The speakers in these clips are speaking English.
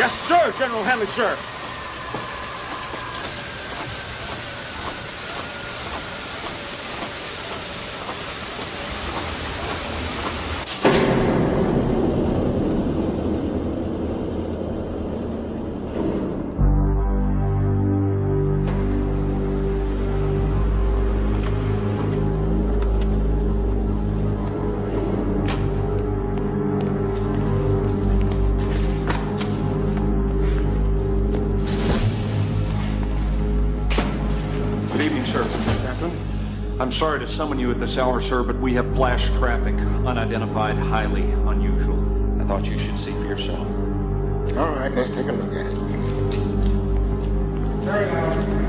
Yes, sir, General Hanley, sir. I'm sorry to summon you at this hour, sir, but we have flash traffic, unidentified, highly unusual. I thought you should see for yourself. All right, let's take a look at it. There you go.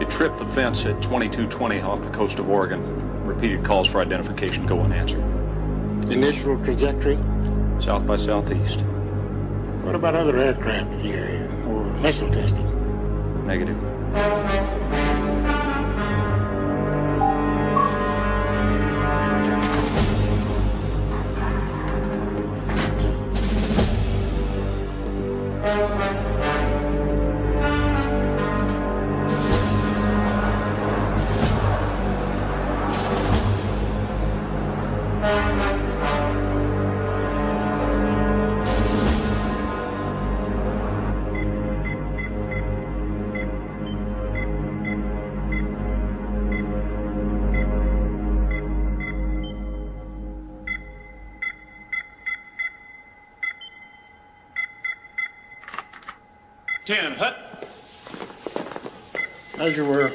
Tripped the fence at 2220 off the coast of Oregon. Repeated calls for identification go unanswered. Initial trajectory? South by southeast. What about other aircraft in the area or missile testing? Negative. Ten, hut. As you were.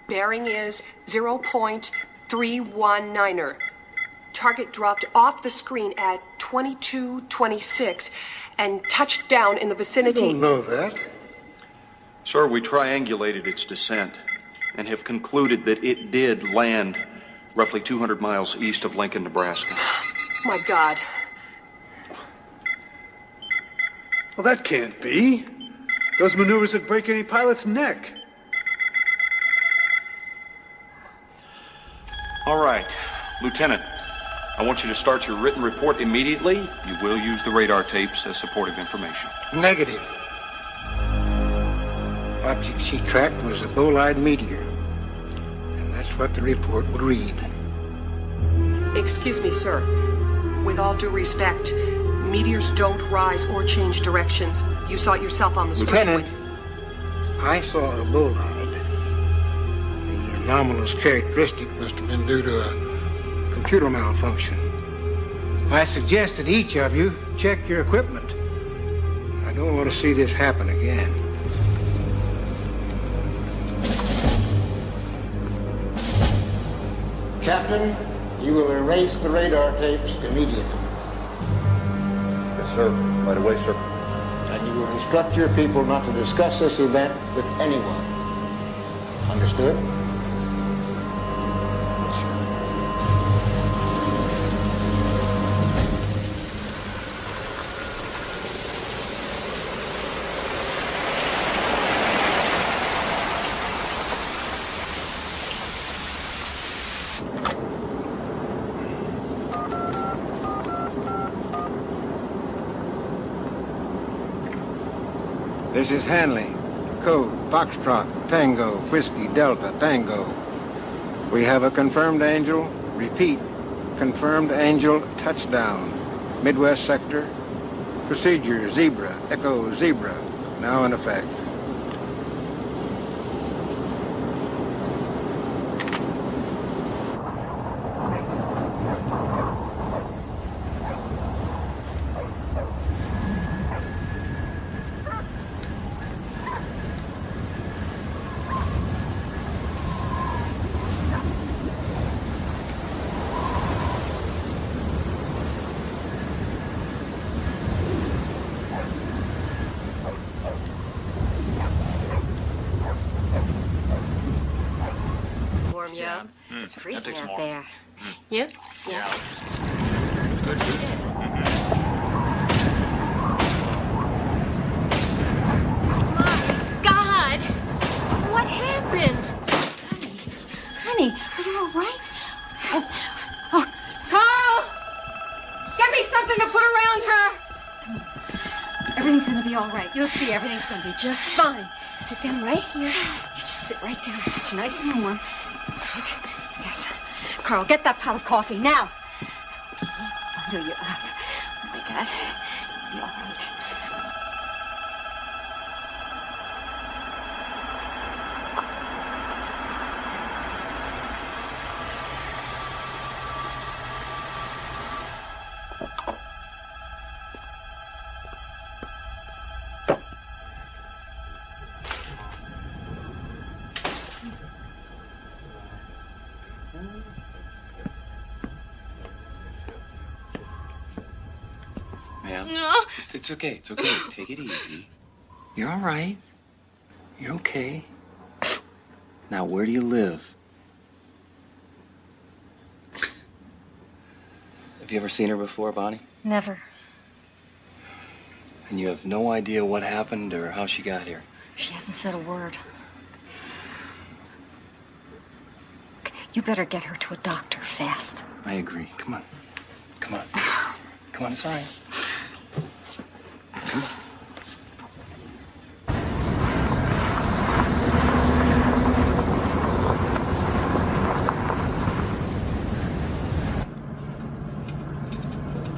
Bearing is 0.319er. Target dropped off the screen at 2226 and touched down in the vicinity. You don't know that. Sir, we triangulated its descent and have concluded that it did land roughly 200 miles east of Lincoln, Nebraska. My God. Well, that can't be. Those maneuvers would break any pilot's neck. All right, Lieutenant, I want you to start your written report immediately. You will use the radar tapes as supportive information. Negative. Object she tracked was a bolide meteor. And that's what the report would read. Excuse me, sir. With all due respect, meteors don't rise or change directions. You saw it yourself on the screen. Lieutenant, I saw a bolide. The anomalous characteristic must have been due to a computer malfunction. I suggested each of you check your equipment. I don't want to see this happen again. Captain, you will erase the radar tapes immediately. Yes, sir. Right away, sir. And you will instruct your people not to discuss this event with anyone. Understood? Yes, sir. This is Hanley. Code, Foxtrot, Tango, Whiskey, Delta, Tango. We have a confirmed angel. Repeat, confirmed angel touchdown. Midwest sector. Procedure, Zebra, Echo, Zebra. Now in effect. warm, yeah. It's freezing out more. there. Yeah? Yeah. This looks good. My God! What happened? Honey, are you all right? Carl! Get me something to put around her! Everything's gonna be all right. You'll see, everything's gonna be just fine. Sit down right here. You just sit right down. Get you nice and warm. That's it. Yes. Carl, get that pot of coffee now. Bundle you up. Oh my God. You'll be all right. Ma'am? No. It's okay. It's okay. Take it easy. You're all right. You're okay. Now, where do you live? Have you ever seen her before, Bonnie? Never. And you have no idea what happened or how she got here? She hasn't said a word. You better get her to a doctor fast. I agree. Come on. Come on. Come on, it's all right. Come on.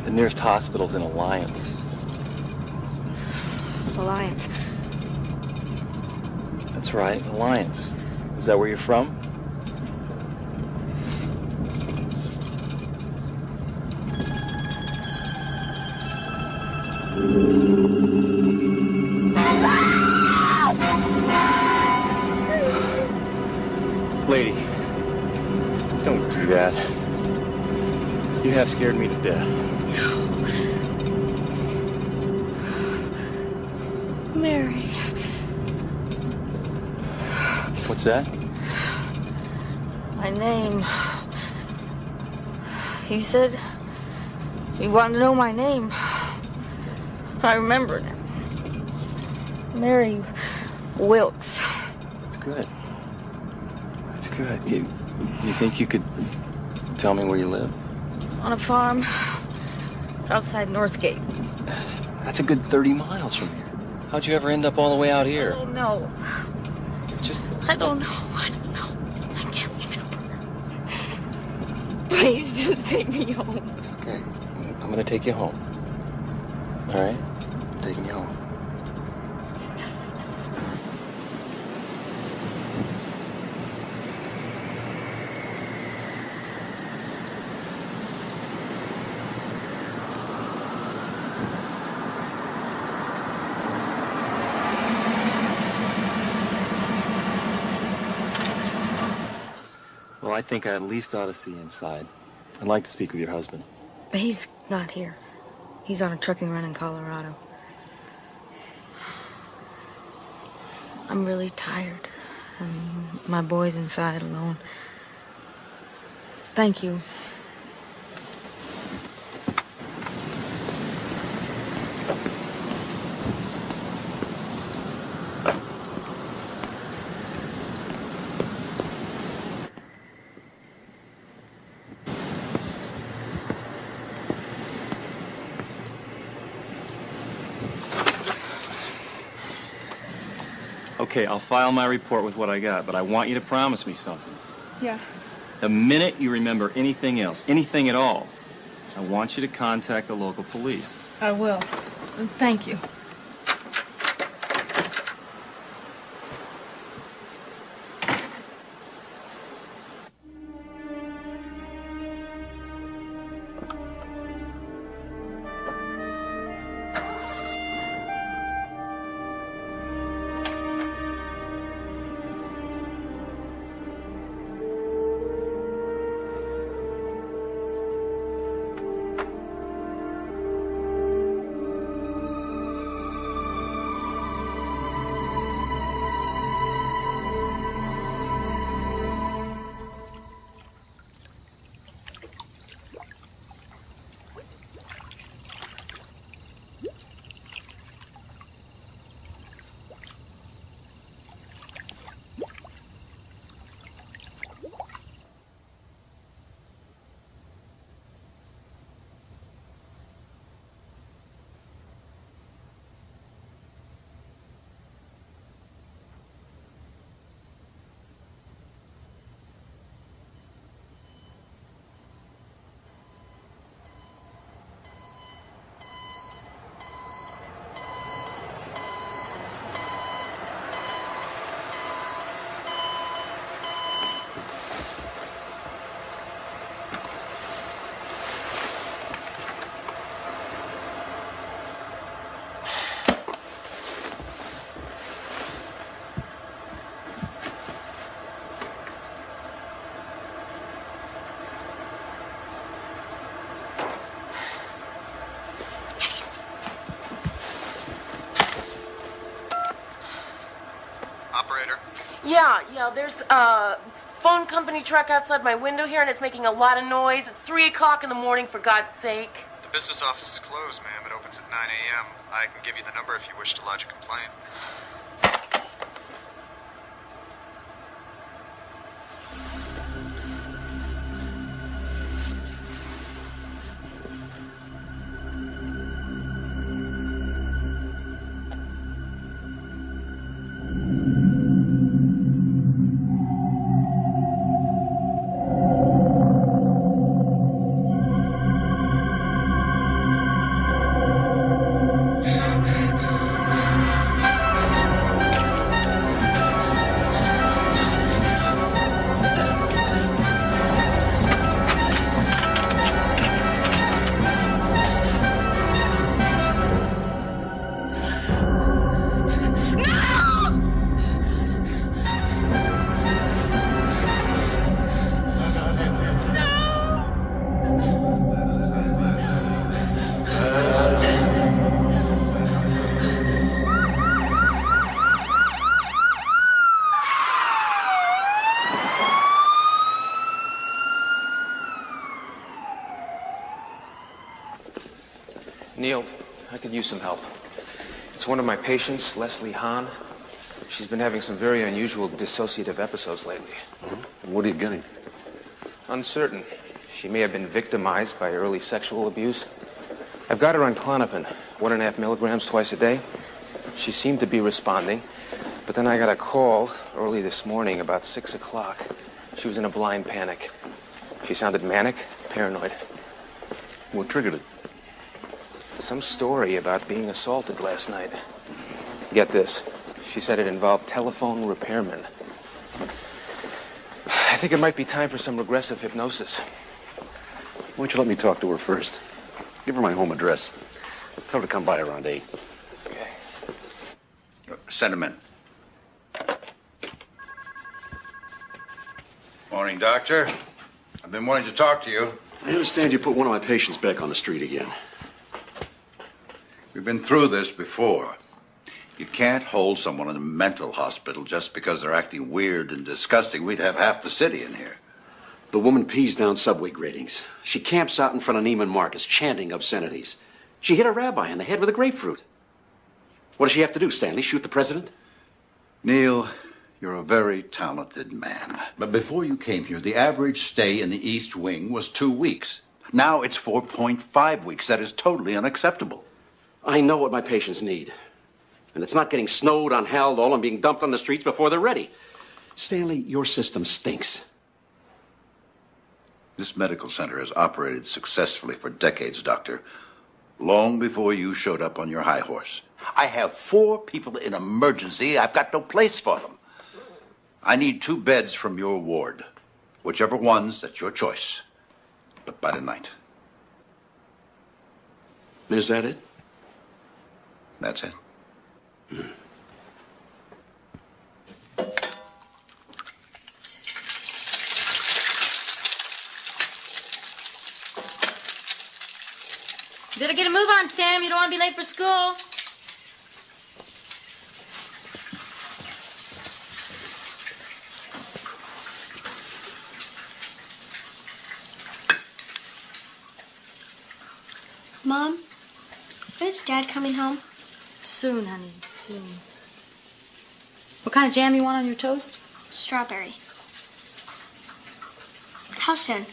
The nearest hospital's in Alliance. Alliance. That's right, Alliance. Is that where you're from? Lady, don't do that. You have scared me to death. Mary. What's that? My name. You said you wanted to know my name. I remember now. Mary Wilkes. That's good. That's good. You think you could tell me where you live? On a farm outside Northgate. That's a good 30 miles from here. How'd you ever end up all the way out I here? don't know. Just... I don't know. I can't remember. Please just take me home. It's okay. I'm gonna take you home. All right? I'm taking you home. Well, I think I at least ought to see inside. I'd like to speak with your husband. He's not here. He's on a trucking run in Colorado. I'm really tired. And my boy's inside alone. Thank you. Okay, I'll file my report with what I got, but I want you to promise me something. Yeah. The minute you remember anything else, anything at all, I want you to contact the local police. I will. Thank you. Yeah, there's a phone company truck outside my window here, and it's making a lot of noise. It's 3 o'clock in the morning, for God's sake. The business office is closed, ma'am. It opens at 9 a.m. I can give you the number if you wish to lodge a complaint. Neil, I could use some help. It's one of my patients, Leslie Hahn. She's been having some very unusual dissociative episodes lately. What are you getting? Uncertain. She may have been victimized by early sexual abuse. I've got her on Klonopin, 1.5 milligrams twice a day. She seemed to be responding, but then I got a call early this morning about 6 o'clock. She was in a blind panic. She sounded manic, paranoid. What triggered it? Some story about being assaulted last night. Get this. She said it involved telephone repairmen. I think it might be time for some regressive hypnosis. Why don't you let me talk to her first? Give her my home address. Tell her to come by around 8. Okay. Send him in. Morning, Doctor. I've been wanting to talk to you. I understand you put one of my patients back on the street again. We've been through this before. You can't hold someone in a mental hospital just because they're acting weird and disgusting. We'd have half the city in here. The woman pees down subway gratings. She camps out in front of Neiman Marcus, chanting obscenities. She hit a rabbi in the head with a grapefruit. What does she have to do, Stanley? Shoot the president? Neil, you're a very talented man. But before you came here, the average stay in the East Wing was 2 weeks. Now it's 4.5 weeks. That is totally unacceptable. I know what my patients need. And it's not getting snowed on Haldol and being dumped on the streets before they're ready. Stanley, your system stinks. This medical center has operated successfully for decades, Doctor. Long before you showed up on your high horse. I have 4 people in emergency. I've got no place for them. I need 2 beds from your ward. Whichever ones, that's your choice. But by tonight. Is that it? That's it. Better get a move on, Tim. You don't want to be late for school. Mom, is Dad coming home? Soon, honey, soon. What kind of jam you want on your toast? Strawberry. How soon?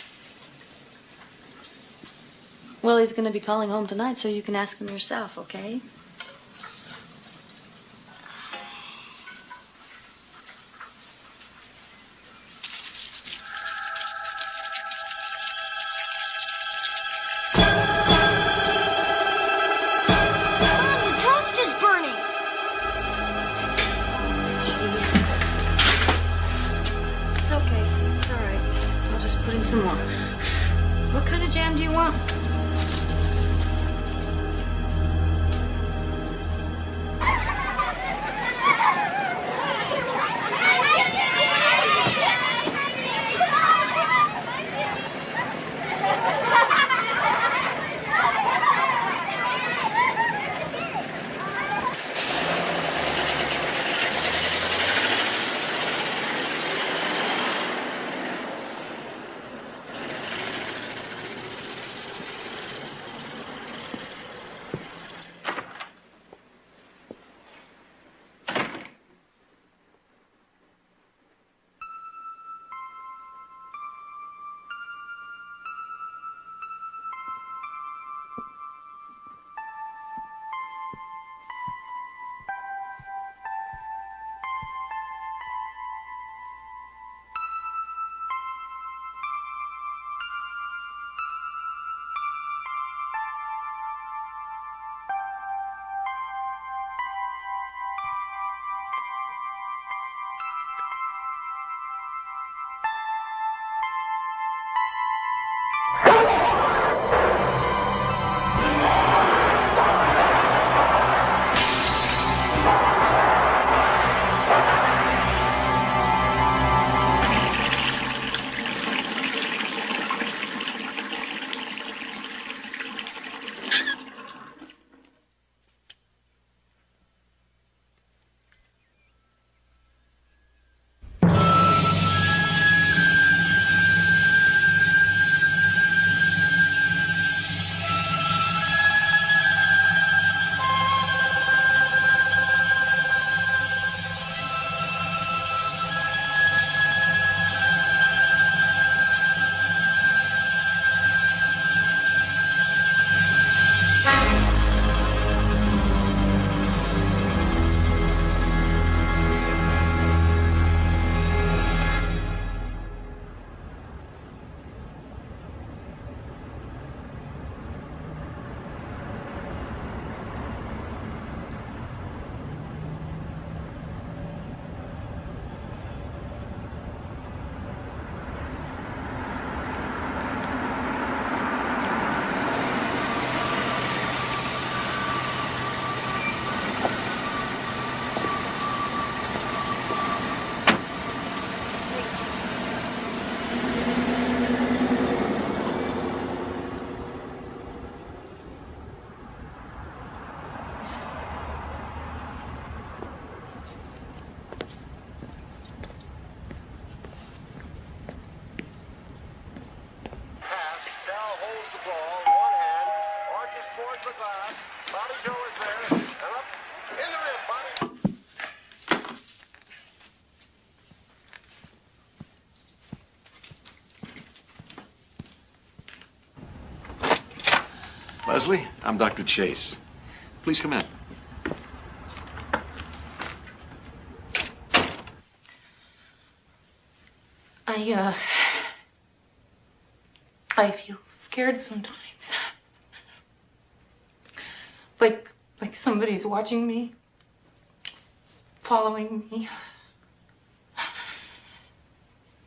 Well, he's going to be calling home tonight, so you can ask him yourself, okay? Some more. What kind of jam do you want? ball, one hand, arches towards the glass. Bobby Joe is there, and up in the rim, Bobby. Leslie, I'm Dr. Chase. Please come in. I feel scared sometimes. Like somebody's watching me, following me,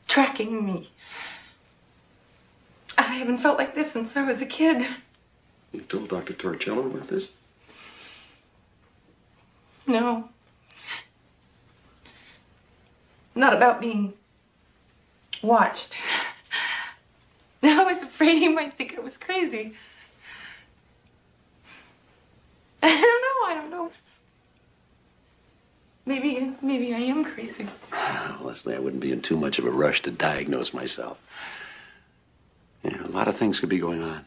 tracking me. I haven't felt like this since I was a kid. You've told Dr. Torricello about this? No. Not about being watched. I was afraid he might think I was crazy. I don't know. Maybe I am crazy. Leslie, I wouldn't be in too much of a rush to diagnose myself. Yeah, a lot of things could be going on.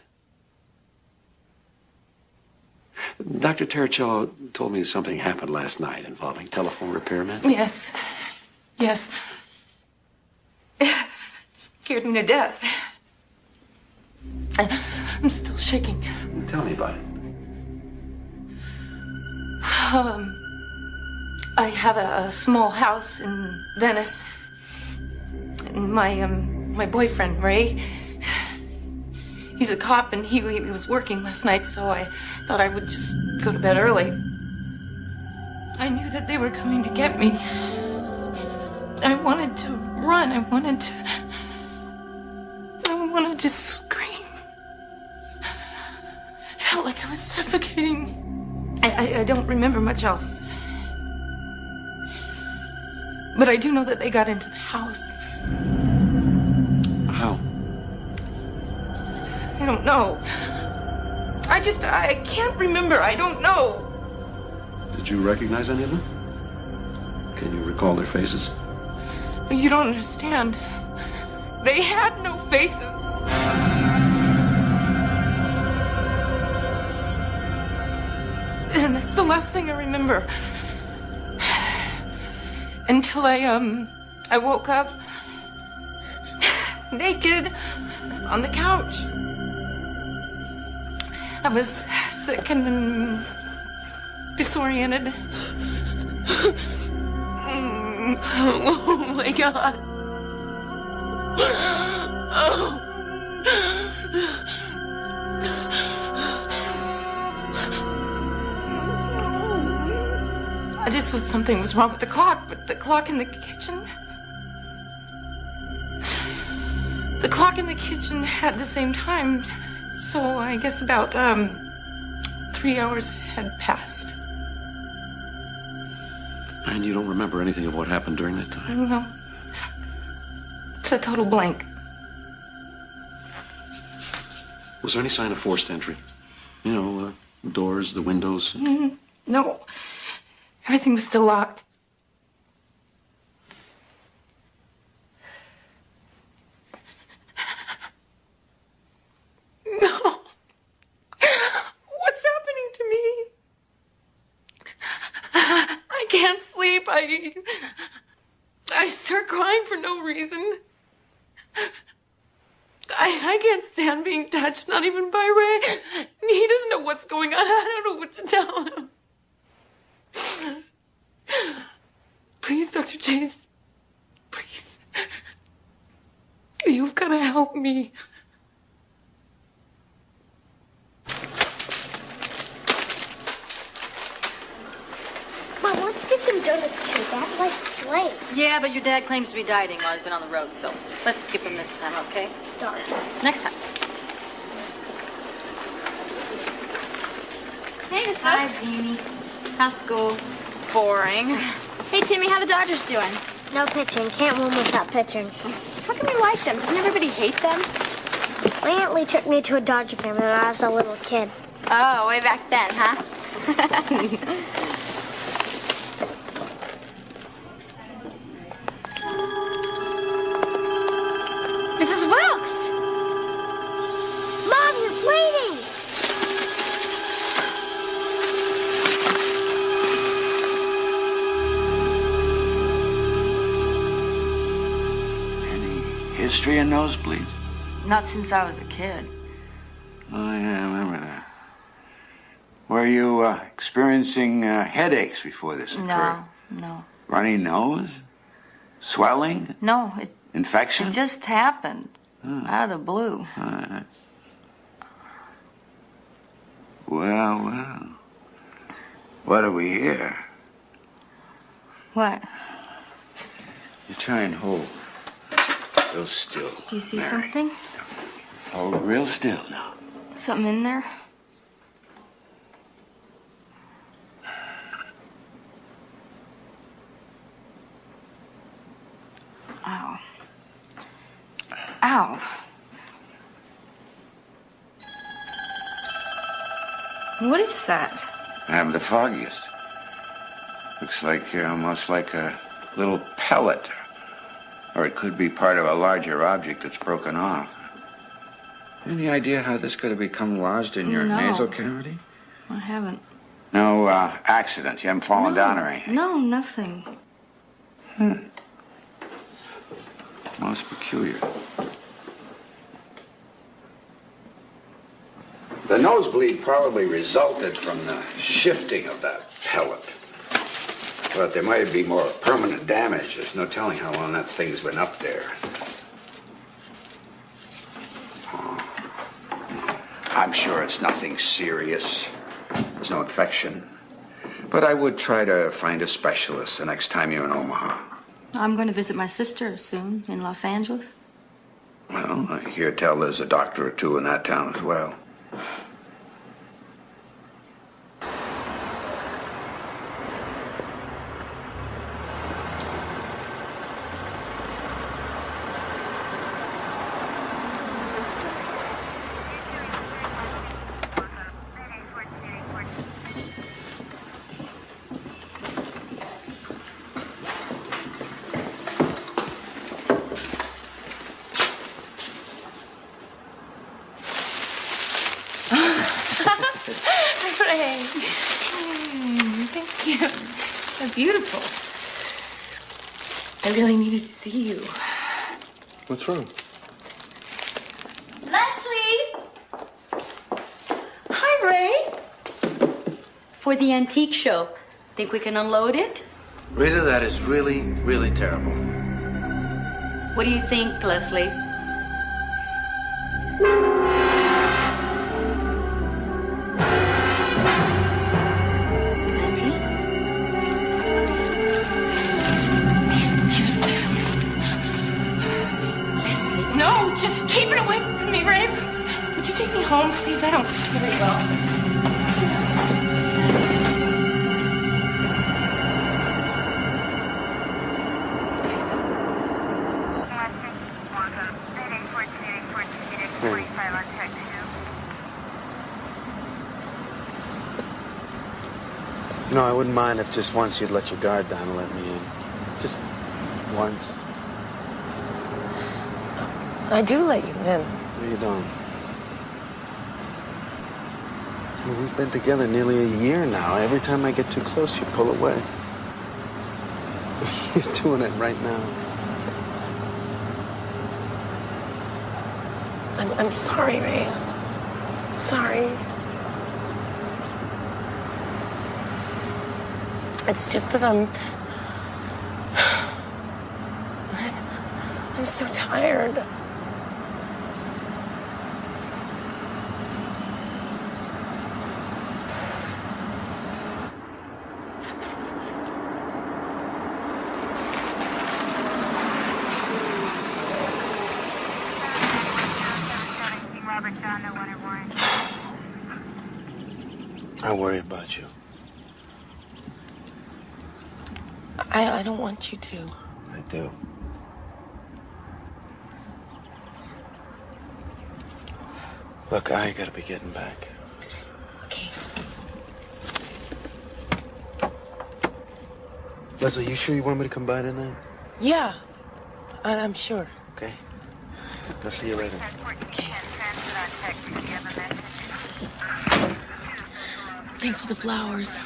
Dr. Torricello told me something happened last night involving telephone repairmen. Yes. Yes. It scared me to death. I'm still shaking. Tell me about it. I have a small house in Venice. And my boyfriend, Ray, he's a cop, and he was working last night, so I thought I would just go to bed early. I knew that they were coming to get me. I wanted to run. I wanted to scream. Felt like I was suffocating. I don't remember much else. But I do know that they got into the house. How? I don't know. I can't remember. I don't know. Did you recognize any of them? Can you recall their faces? You don't understand. They had no faces. And that's the last thing I remember. Until I woke up naked on the couch. I was sick and disoriented. Oh my God. Oh. I just thought something was wrong with the clock, but the clock in the kitchen... The clock in the kitchen had the same time, so I guess about 3 hours had passed. And you don't remember anything of what happened during that time? No. It's a total blank. Was there any sign of forced entry? You know, doors, the windows? No. Everything was still locked. No. What's happening to me? I can't sleep. I start crying for no reason. I can't stand being touched, not even by Ray. He doesn't know what's going on. I don't know what to tell him. Please, Dr. Chase. Please. You've got to help me. Mom, let's get some donuts too. Dad likes glaze. Yeah, but your dad claims to be dieting while he's been on the road, so let's skip him this time, okay? Darn. Next time. Hey, Miss Hi, Huss. Jeannie. How's school? Boring. Hey, Timmy, how the Dodgers doing? No pitching. Can't win without pitching. How come you like them? Doesn't everybody hate them? My Aunt Lee took me to a Dodger game when I was a little kid. Oh, way back then, huh? Mrs. Wilkes! Mom, you're history of nosebleeds? Not since I was a kid. Oh, yeah, I remember that. Were you experiencing headaches before this occurred? No. Runny nose? Swelling? No, Infection? it just happened. Out of the blue. Well. What do we hear? What? You try and hold real still. Do you see Mary. something? Hold real still now. Something in there? Ow. Ow. What is that? I haven't the foggiest. Looks like almost like a little pellet. Or it could be part of a larger object that's broken off. Any idea how this could have become lodged in your nasal cavity? I haven't. No accident. You haven't fallen down or anything. No, nothing. Most peculiar. The nosebleed probably resulted from the shifting of that pellet. But there might be more permanent damage. There's no telling how long that thing's been up there. I'm sure it's nothing serious. There's no infection. But I would try to find a specialist the next time you're in Omaha. I'm going to visit my sister soon in Los Angeles. Well, I hear tell there's a doctor or two in that town as well. Thank you. They're beautiful. I really needed to see you. What's wrong? Leslie! Hi, Ray. For the antique show. Think we can unload it? Rita, that is really, really terrible. What do you think, Leslie? No, just keep it away from me, Ray. Would you take me home, please? I don't feel very well. No, I wouldn't mind if just once you'd let your guard down and let me in. Just once. I do let you in. No, you don't. I mean, we've been together nearly a year now. Every time I get too close, you pull away. You're doing it right now. I'm sorry, Ray. Sorry. It's just that I'm so tired. I worry about you. I don't want you to. I do. Look, I gotta be getting back. Okay. Leslie, you sure you want me to come by tonight? Yeah, I'm sure. Okay. I'll see you later. Thanks for the flowers.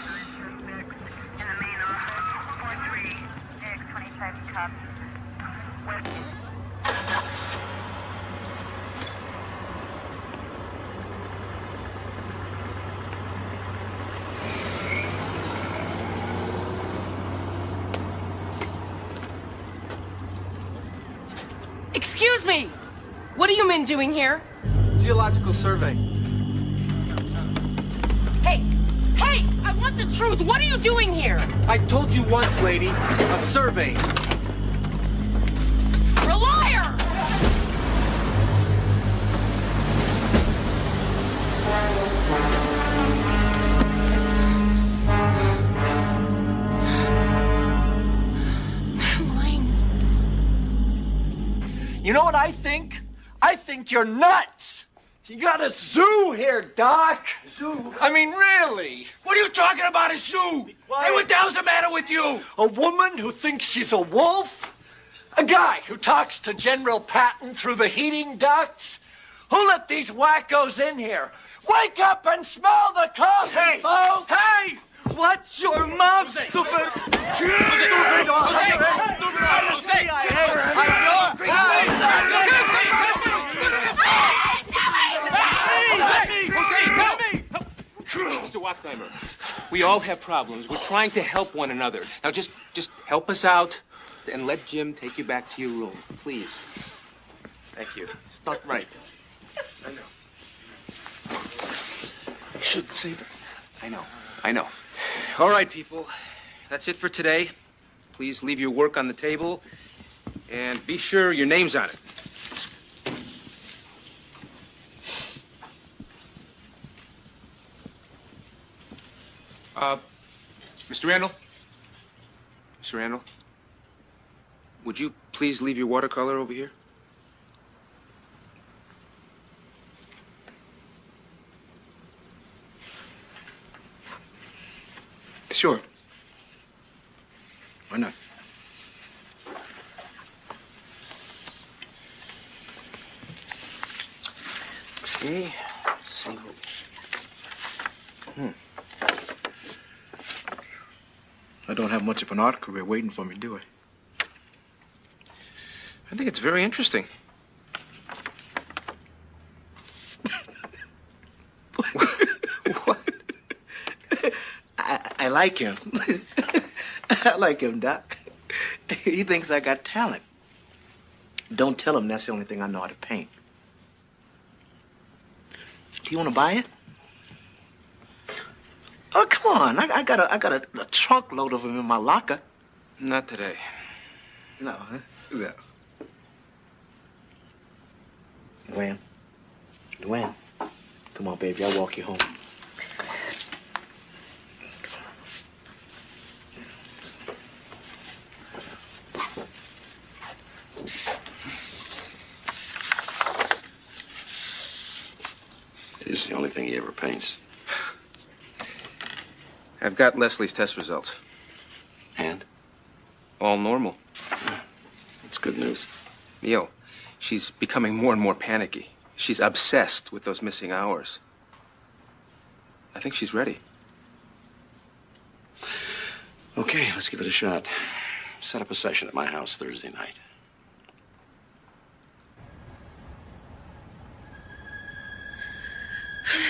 Excuse me! What are you men doing here? Geological survey. Hey! Hey! I want the truth! What are you doing here? I told you once, lady. A survey. You're a liar! You know what I think? I think you're nuts! You got a zoo here, Doc! Zoo? I mean, really? What are you talking about, a zoo? Hey, what the hell's the matter with you? A woman who thinks she's a wolf? A guy who talks to General Patton through the heating ducts? Who let these wackos in here? Wake up and smell the coffee, folks! Hey! Watch your mouth, stupid! Stupid dog! Mr. Wachsheimer, we all have problems. We're trying to help one another. Now just help us out and let Jim take you back to your room, please. Thank you. It's not right. I know. I shouldn't say that. I know. All right, people. That's it for today. Please leave your work on the table and be sure your name's on it. Mr. Randall? Mr. Randall? Would you please leave your watercolor over here? Sure. Why not? Okay. Let's see what I don't have much of an art career waiting for me, do I? I think it's very interesting. What? I like him. I like him, Doc. He thinks I got talent. Don't tell him that's the only thing I know how to paint. Do you want to buy it? Oh, come on. I got a trunk load of them in my locker. Not today. No, huh? No. Luann, come on, baby. I'll walk you home. It is the only thing he ever paints. I've got Leslie's test results. And? All normal. That's good news. Neil, she's becoming more and more panicky. She's obsessed with those missing hours. I think she's ready. Okay, let's give it a shot. Set up a session at my house Thursday night.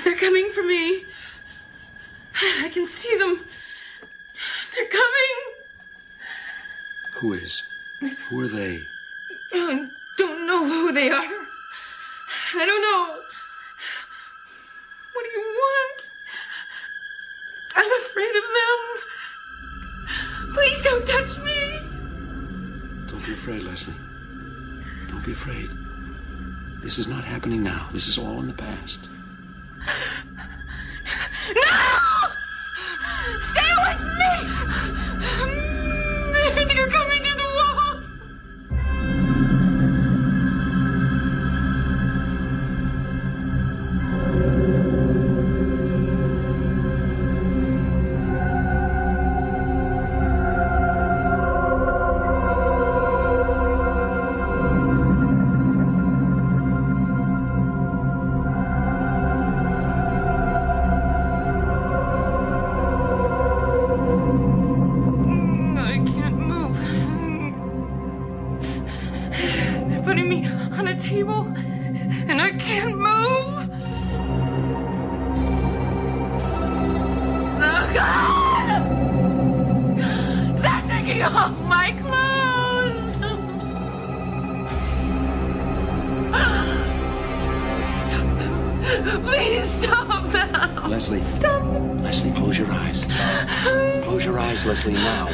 They're coming for me. I can see them. They're coming. Who is? Who are they? I don't know who they are. I don't know. What do you want? I'm afraid of them. Please don't touch me. Don't be afraid, Leslie. Don't be afraid. This is not happening now. This is all in the past. No! Stay away from me! They're coming through the walls! Please stop now. Leslie. Stop. Leslie, close your eyes. Close your eyes, Leslie, now.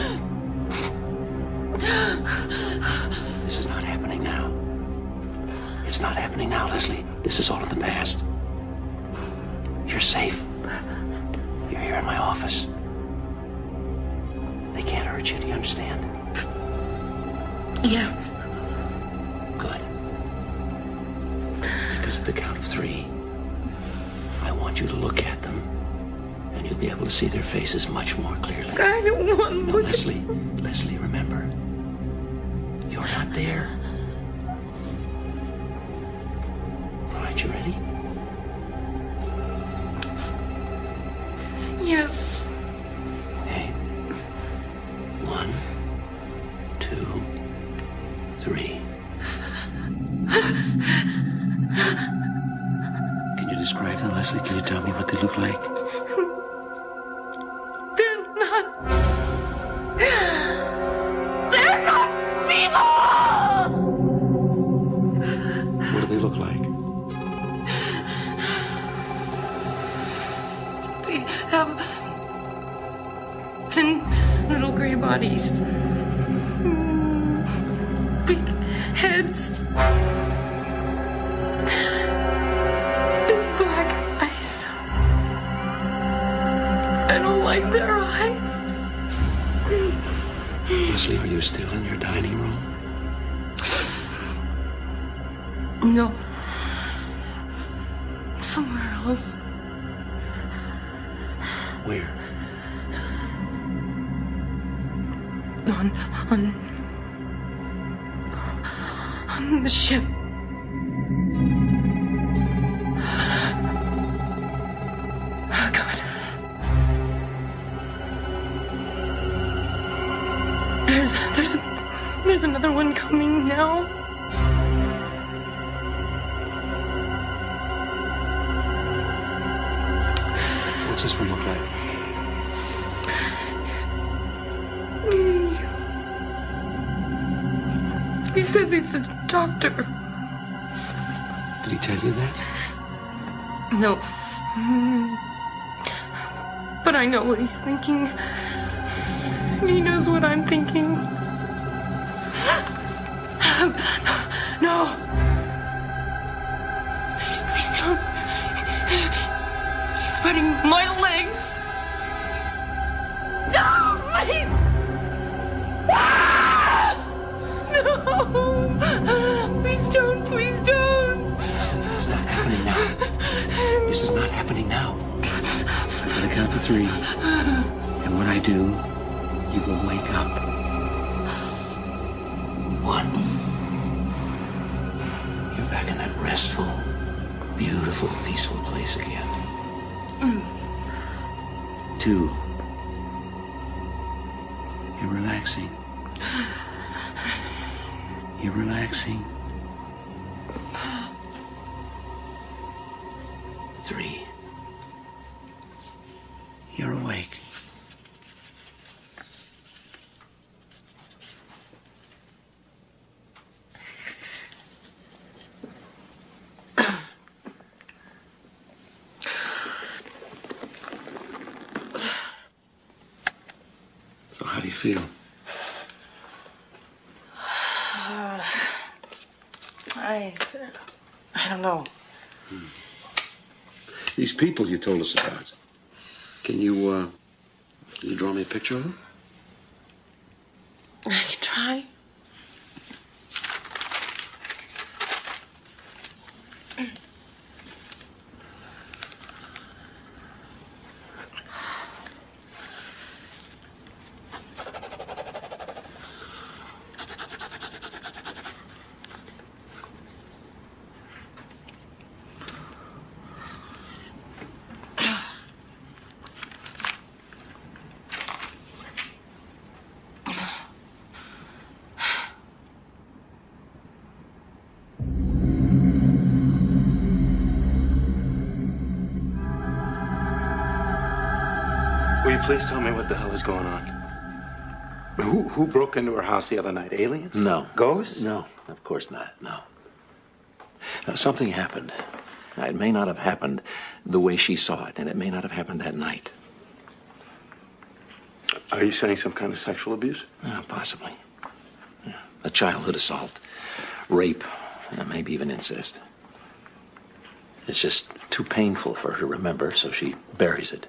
This is not happening now. It's not happening now, Leslie. This is all in the past. You're safe. You're here in my office. They can't hurt you, do you understand? Yes. Good. Because at the count of 3, I want you to look at them, and you'll be able to see their faces much more clearly. I don't want No, Leslie. Leslie, remember, you're not there. All right, you ready? Yes. Okay. 1, 2, 3. Can you describe them, Leslie? Can you tell me what they look like? They're not people! What do they look like? They have thin little gray bodies. Big heads. Big black eyes. I don't like their eyes. Leslie, are you still in your dining room? No. Somewhere else. Where? On the ship. Oh, God. There's another one coming now. What's this one look like? He says he's the doctor. Did he tell you that? No. But I know what he's thinking. He knows what I'm thinking. No. Please don't. He's sweating my legs. No, please. No! Please don't, please don't! It's not happening now. This is not happening now. I'm gonna count to 3. And when I do, you will wake up. 1. You're back in that restful, beautiful, peaceful place again. 2. You're relaxing. You're relaxing. 3. You're awake. So how do you feel? I don't know. These people you told us about. Can you draw me a picture of them? I can try. Will you please tell me what the hell is going on? Who broke into her house the other night? Aliens? No. Ghosts? No, of course not. No. Now, something happened. Now, it may not have happened the way she saw it, and it may not have happened that night. Are you saying some kind of sexual abuse? Possibly. Yeah. A childhood assault, rape, maybe even incest. It's just too painful for her to remember, so she buries it.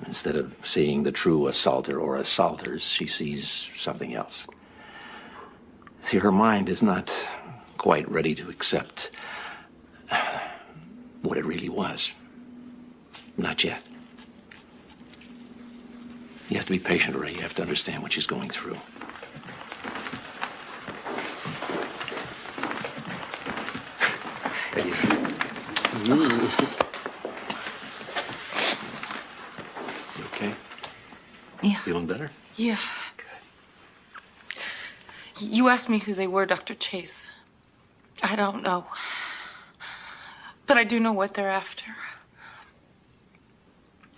Instead of seeing the true assaulter or assaulters, she sees something else. See, her mind is not quite ready to accept what it really was. Not yet. You have to be patient, Ray. You have to understand what she's going through. You okay? Yeah. Feeling better? Yeah. You asked me who they were, Dr. Chase. I don't know. But I do know what they're after.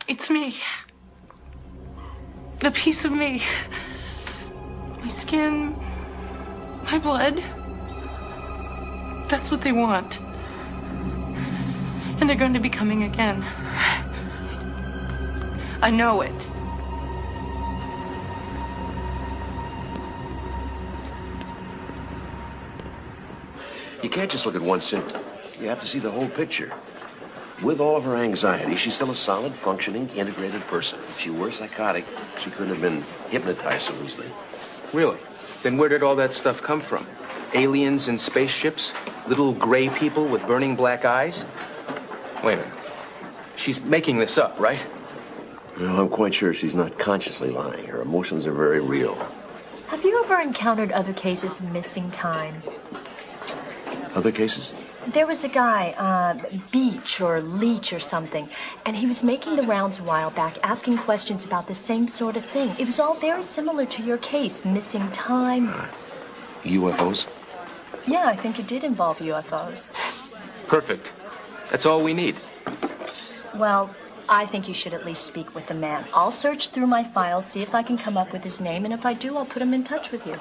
It's me. A piece of me. My skin. My blood. That's what they want. And they're going to be coming again. I know it. You can't just look at one symptom. You have to see the whole picture. With all of her anxiety, she's still a solid, functioning, integrated person. If she were psychotic, she couldn't have been hypnotized so easily. Really? Then where did all that stuff come from? Aliens and spaceships? Little gray people with burning black eyes? Wait a minute. She's making this up, right? Well, I'm quite sure she's not consciously lying. Her emotions are very real. Have you ever encountered other cases of missing time? Other cases? There was a guy, Beach or Leach or something, and he was making the rounds a while back, asking questions about the same sort of thing. It was all very similar to your case, missing time. UFOs? Yeah, I think it did involve UFOs. Perfect. That's all we need. Well, I think you should at least speak with the man. I'll search through my files, see if I can come up with his name, and if I do, I'll put him in touch with you.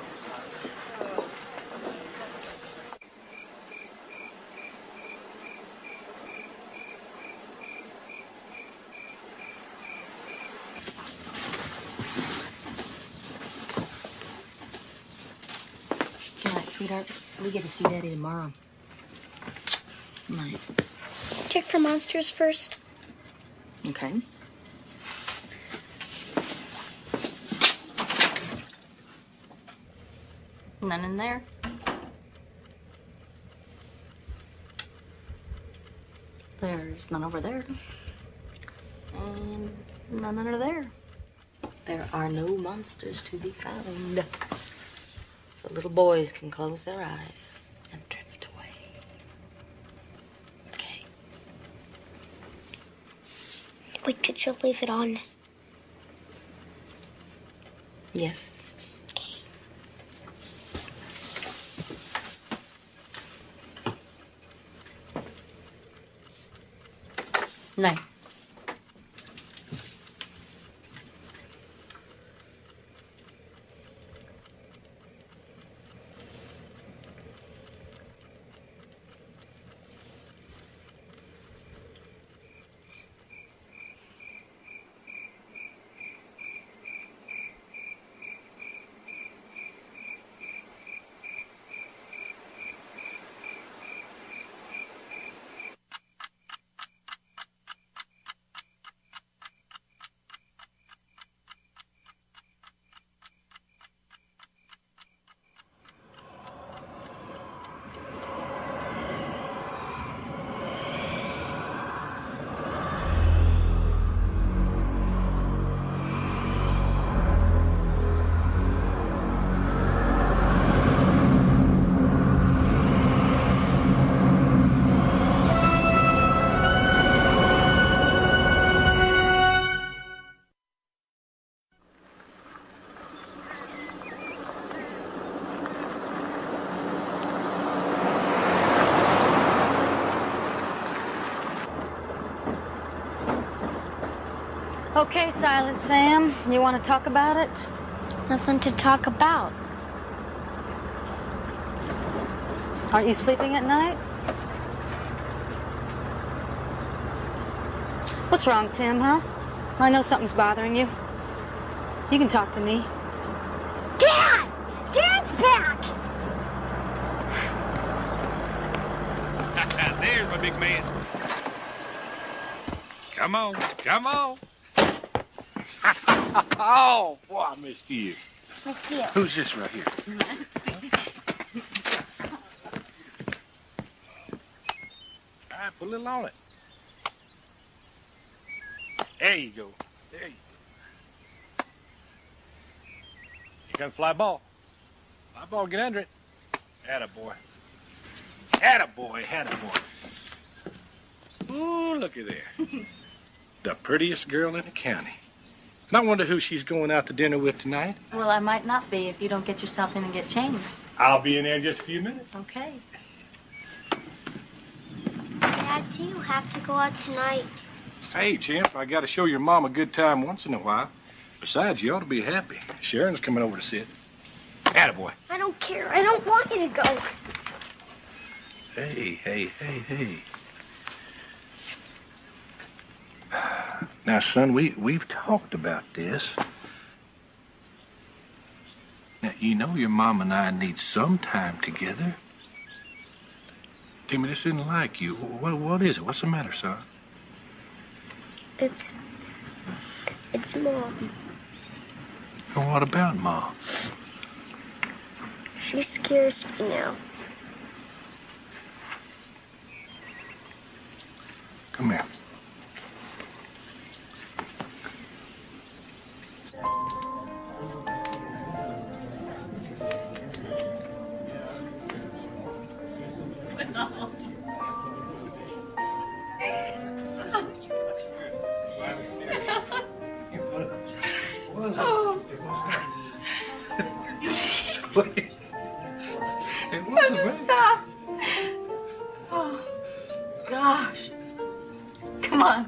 Good night, sweetheart. We get to see Daddy tomorrow. Good night. Check for monsters first. Okay. None in there. There's none over there. And none under there. There are no monsters to be found. So little boys can close their eyes and drift away. Okay. Wait, could you leave it on? Yes. No. Okay, Silent Sam, you want to talk about it? Nothing to talk about. Aren't you sleeping at night? What's wrong, Tim, huh? I know something's bothering you. You can talk to me. Dad! Dad's back! There's my big man. Come on, come on. Oh, boy, I missed you. Missed you. Who's this right here? All right, put a little on it. There you go. There you go. Here comes fly ball. Fly ball, get under it. Attaboy. Attaboy, attaboy. Ooh, looky there. The prettiest girl in the county. And I wonder who she's going out to dinner with tonight. Well, I might not be if you don't get yourself in and get changed. I'll be in there in just a few minutes. Okay. Dad, do you have to go out tonight? Hey, Champ, I got to show your mom a good time once in a while. Besides, you ought to be happy. Sharon's coming over to sit. Attaboy. I don't care. I don't want you to go. Hey, hey, hey, hey. Now, son, we've talked about this. Now, you know your mom and I need some time together. Timmy, this isn't like you. What is it? What's the matter, son? It's Mom. Well, what about Mom? She scares me now. Come here. Stop. Oh, gosh. Come on.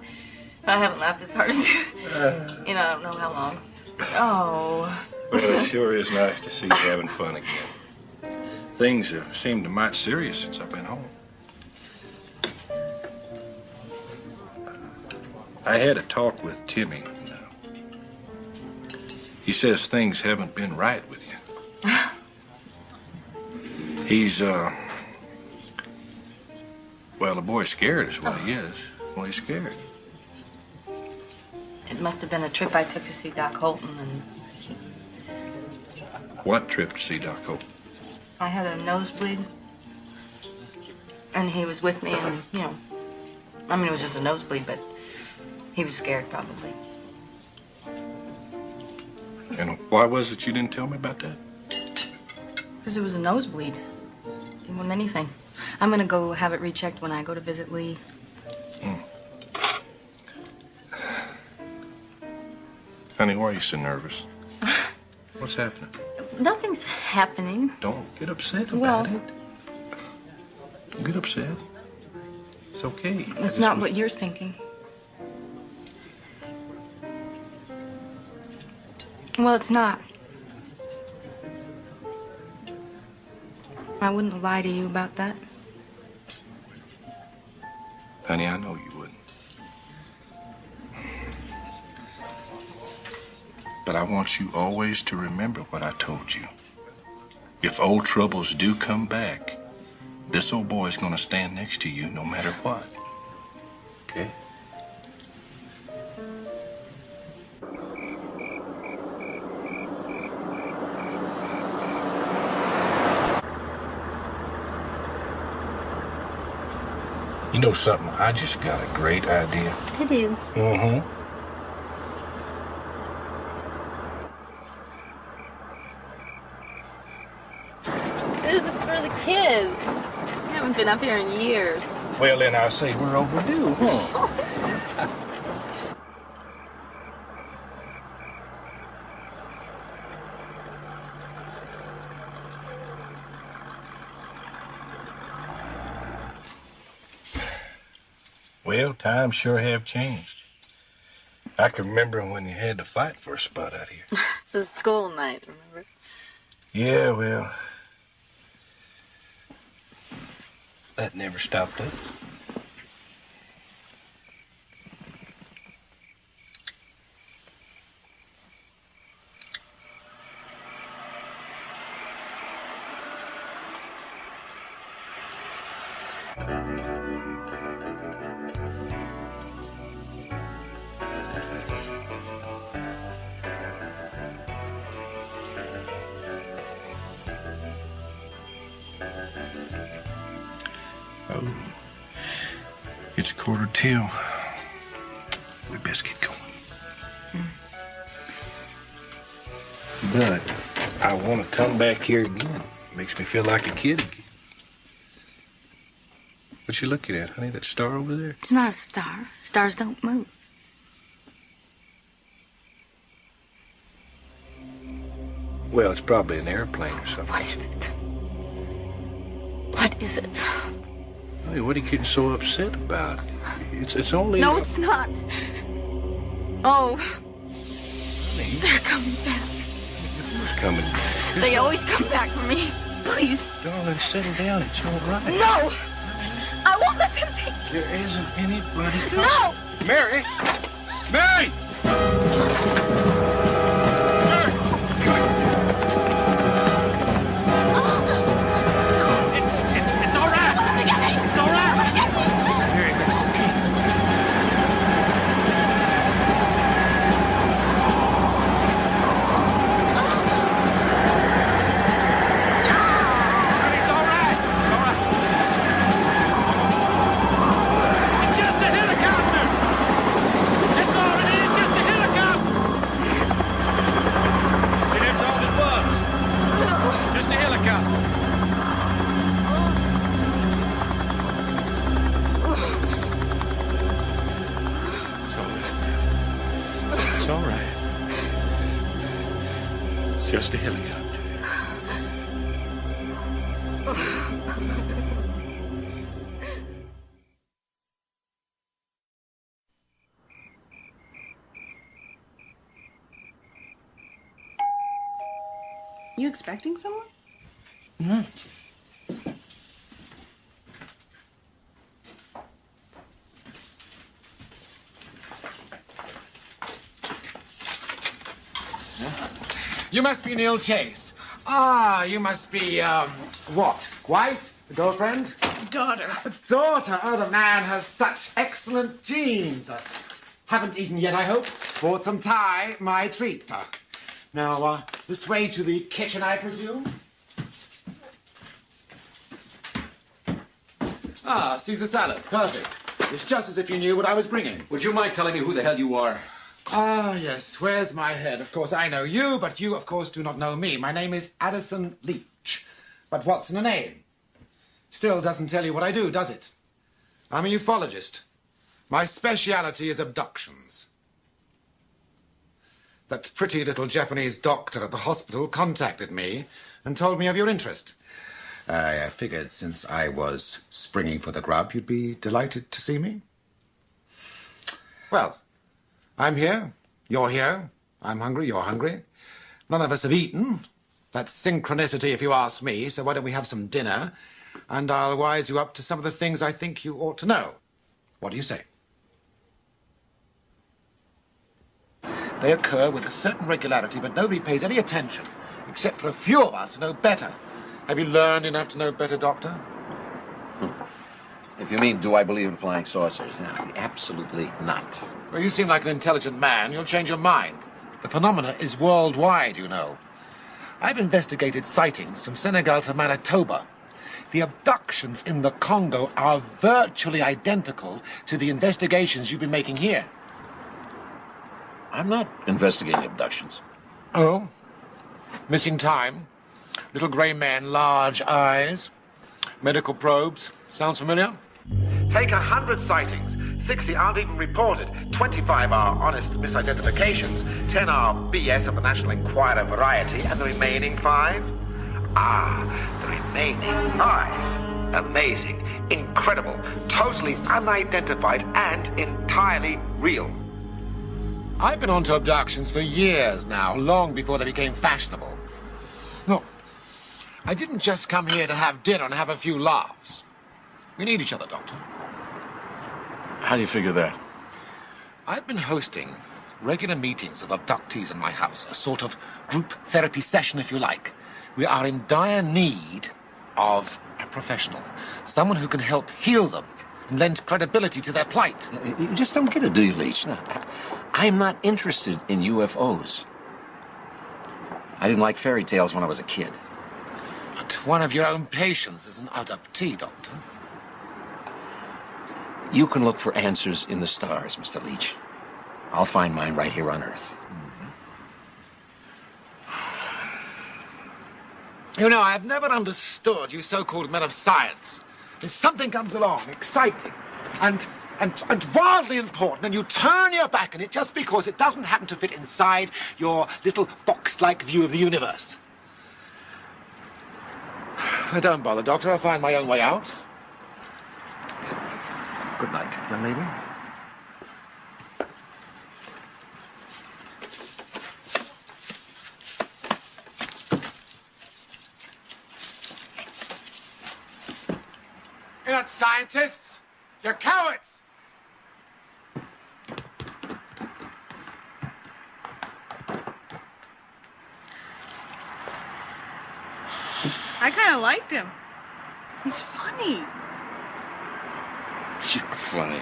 I haven't laughed as hard as you. I don't know how long. Oh. Well, it sure is nice to see you having fun again. Things have seemed mighty serious since I've been home. I had a talk with Timmy. He says things haven't been right with you. He's, well, the boy's scared is what he is. Well, he's scared. It must have been a trip I took to see Doc Holton, and What trip to see Doc Holton? I had a nosebleed. And he was with me, and, I mean, it was just a nosebleed, but he was scared, probably. And why was it you didn't tell me about that? Because it was a nosebleed. It wasn't anything. I'm going to go have it rechecked when I go to visit Lee. Honey, why are you so nervous? What's happening? Nothing's happening. Don't get upset about it. Don't get upset. It's okay. It's not what you're thinking. Well, it's not. I wouldn't lie to you about that. Honey, I know you wouldn't. But I want you always to remember what I told you. If old troubles do come back, this old boy's gonna stand next to you no matter what. Okay? You know something? I just got a great idea. Did you? Mm-hmm. This is for the kids. We haven't been up here in years. Well, then I say we're overdue, huh? Well, times sure have changed. I can remember when you had to fight for a spot out here. It's a school night, remember? Yeah, well, that never stopped us. It's 1:45. We best get going. But I want to come back here again. Makes me feel like a kid again. What you looking at, honey? That star over there? It's not a star. Stars don't move. Well, it's probably an airplane or something. What is it? What is it? Hey, what are you getting so upset about? It's only... No, it's not. Oh. Honey. They're coming back. Who's coming back? They always come back for me. Please. Darling, settle down. It's all right. No! I won't let them take me. There isn't anybody... No! Mary! Mary! It's all right. It's all right. Mary, that's okay. It's all right. It's all right. It's just a helicopter. That's all it is, just a helicopter. And that's all it was. Just a helicopter. It's all right. It's all right. It's just a helicopter. You expecting someone? No. You must be Neil Chase. Ah, you must be, what? Wife? Girlfriend? Daughter. Daughter. Oh, the man has such excellent genes. Haven't eaten yet, I hope. Bought some Thai, my treat. Now, this way to the kitchen, I presume? Ah, Caesar salad. Perfect. It's just as if you knew what I was bringing. Would you mind telling me who the hell you are? Ah, yes. Where's my head? Of course, I know you, but you, of course, do not know me. My name is Addison Leach. But what's in a name? Still doesn't tell you what I do, does it? I'm a ufologist. My speciality is abductions. That pretty little Japanese doctor at the hospital contacted me and told me of your interest. I figured since I was springing for the grub, you'd be delighted to see me. Well, I'm here, you're here, I'm hungry, you're hungry. None of us have eaten. That's synchronicity if you ask me, so why don't we have some dinner, and I'll wise you up to some of the things I think you ought to know. What do you say? They occur with a certain regularity, but nobody pays any attention, except for a few of us who know better. Have you learned enough to know better, Doctor? If you mean, do I believe in flying saucers? No, absolutely not. Well, you seem like an intelligent man. You'll change your mind. The phenomena is worldwide, you know. I've investigated sightings from Senegal to Manitoba. The abductions in the Congo are virtually identical to the investigations you've been making here. I'm not investigating abductions. Oh? Missing time? Little grey men, large eyes? Medical probes? Sounds familiar? Take 100 sightings. 60 aren't even reported. 25 are honest misidentifications. 10 are BS of the National Enquirer variety. And the remaining 5? The remaining 5. Amazing, incredible, totally unidentified, and entirely real. I've been on to abductions for years now, long before they became fashionable. Look, I didn't just come here to have dinner and have a few laughs. We need each other, Doctor. How do you figure that? I've been hosting regular meetings of abductees in my house, a sort of group therapy session, if you like. We are in dire need of a professional, someone who can help heal them and lend credibility to their plight. You just don't get it, do you, Leach? No. I'm not interested in UFOs. I didn't like fairy tales when I was a kid. But one of your own patients is an abductee, Doctor. You can look for answers in the stars, Mr. Leach. I'll find mine right here on Earth. You know, I've never understood you so-called men of science. If something comes along, exciting, and wildly important, and you turn your back on it just because it doesn't happen to fit inside your little box-like view of the universe. Don't bother, Doctor. I'll find my own way out. Good night, young lady. You're not scientists. You're cowards. I kind of liked him. He's funny. You're funny.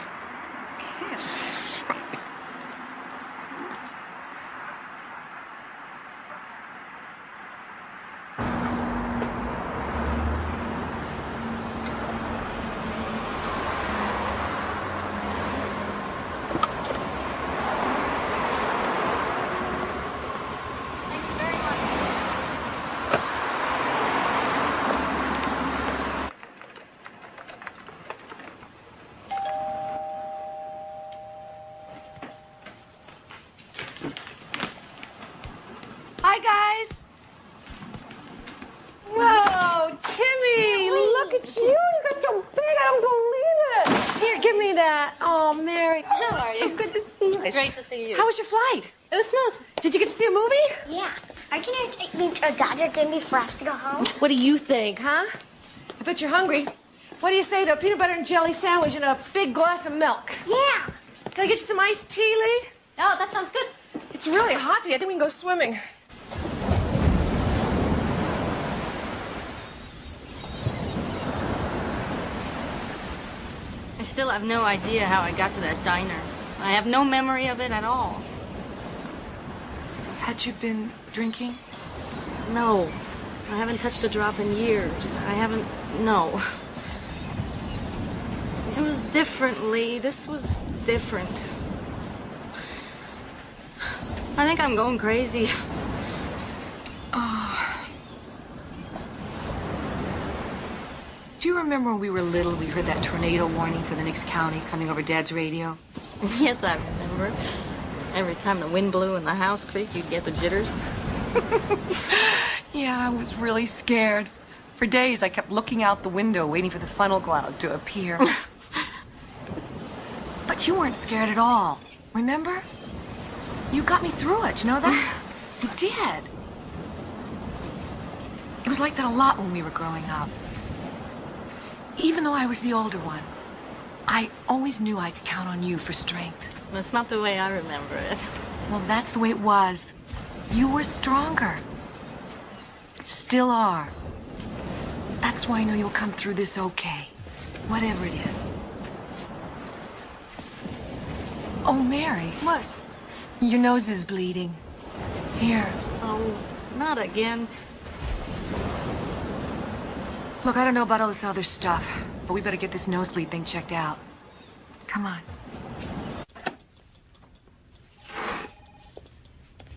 Hi, guys. Whoa, Timmy, look at you. You got so big, I don't believe it. Here, give me that. Oh, Mary. How are you? So good to see you. Great to see you. How was your flight? It was smooth. Did you get to see a movie? Yeah. Are you going to take me to a Dodger game before I have to go home? What do you think, huh? I bet you're hungry. What do you say to a peanut butter and jelly sandwich and a big glass of milk? Yeah. Can I get you some iced tea, Lee? Oh, that sounds good. It's really hot today. I think we can go swimming. I still have no idea how I got to that diner. I have no memory of it at all. Had you been drinking? No. I haven't touched a drop in years. No. It was different, Lee. This was different. I think I'm going crazy. Do you remember when we were little, we heard that tornado warning for the next county coming over Dad's radio? Yes, I remember. Every time the wind blew and the house creaked, you'd get the jitters. Yeah, I was really scared. For days, I kept looking out the window, waiting for the funnel cloud to appear. But you weren't scared at all, remember? You got me through it, you know that? You did. It was like that a lot when we were growing up. Even though I was the older one, I always knew I could count on you for strength. That's not the way I remember it. Well, that's the way it was. You were stronger. Still are. That's why I know you'll come through this okay. Whatever it is. Oh, Mary. What? Your nose is bleeding. Here. Oh, not again. Look, I don't know about all this other stuff, but we better get this nosebleed thing checked out. Come on.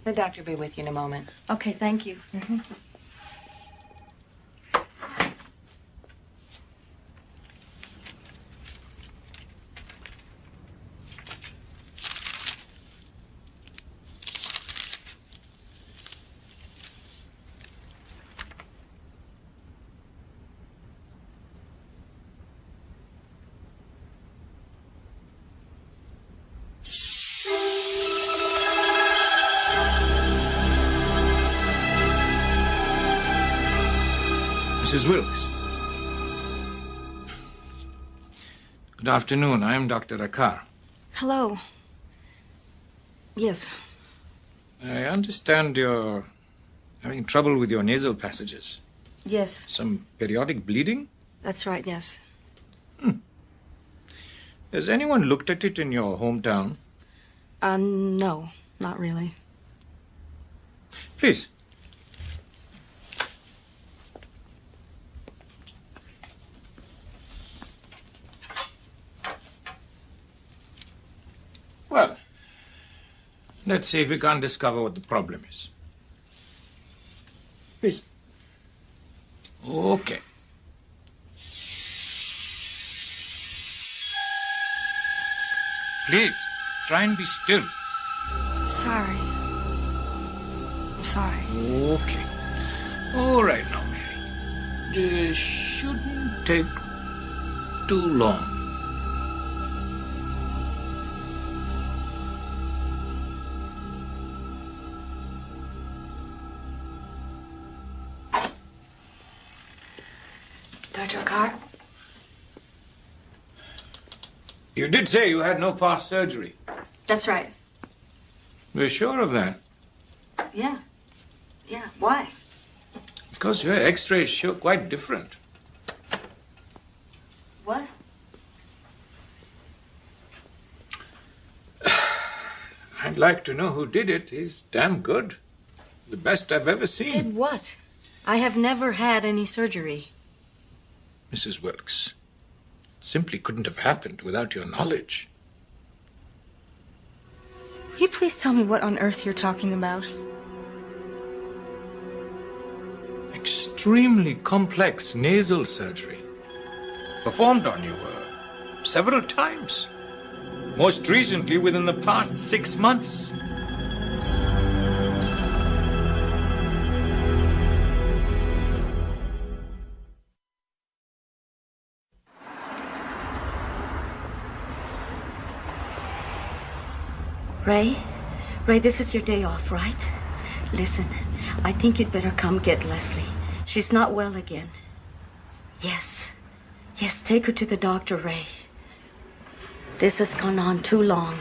The doctor will be with you in a moment. Okay, thank you. Mrs. Wilkes. Good afternoon. I am Dr. Akar. Hello. Yes. I understand you're having trouble with your nasal passages. Yes. Some periodic bleeding? That's right, yes. Has anyone looked at it in your hometown? No, not really. Please. Let's see if we can't discover what the problem is. Please. Okay. Please, try and be still. Sorry. I'm sorry. Okay. All right now, Mary. This shouldn't take too long. Dr. Carr? You did say you had no past surgery. That's right. We're sure of that. Yeah. Yeah. Why? Because your x-rays show quite different. What? I'd like to know who did it. He's damn good. The best I've ever seen. Did what? I have never had any surgery. Mrs. Wilkes, it simply couldn't have happened without your knowledge. Will you please tell me what on earth you're talking about? Extremely complex nasal surgery. Performed on you several times. Most recently within the past 6 months. Ray, this is your day off, right? Listen, I think you'd better come get Leslie. She's not well again. Yes, take her to the doctor, Ray. This has gone on too long.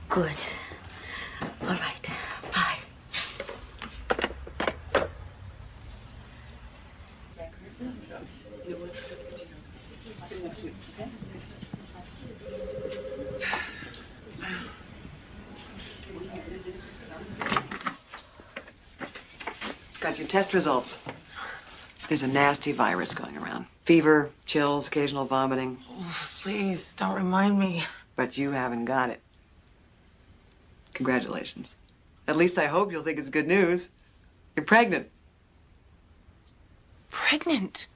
Good. All right, bye. Got your test results. There's a nasty virus going around. Fever, chills, occasional vomiting. Oh, please, don't remind me. But you haven't got it. Congratulations. At least I hope you'll think it's good news. You're pregnant. Pregnant?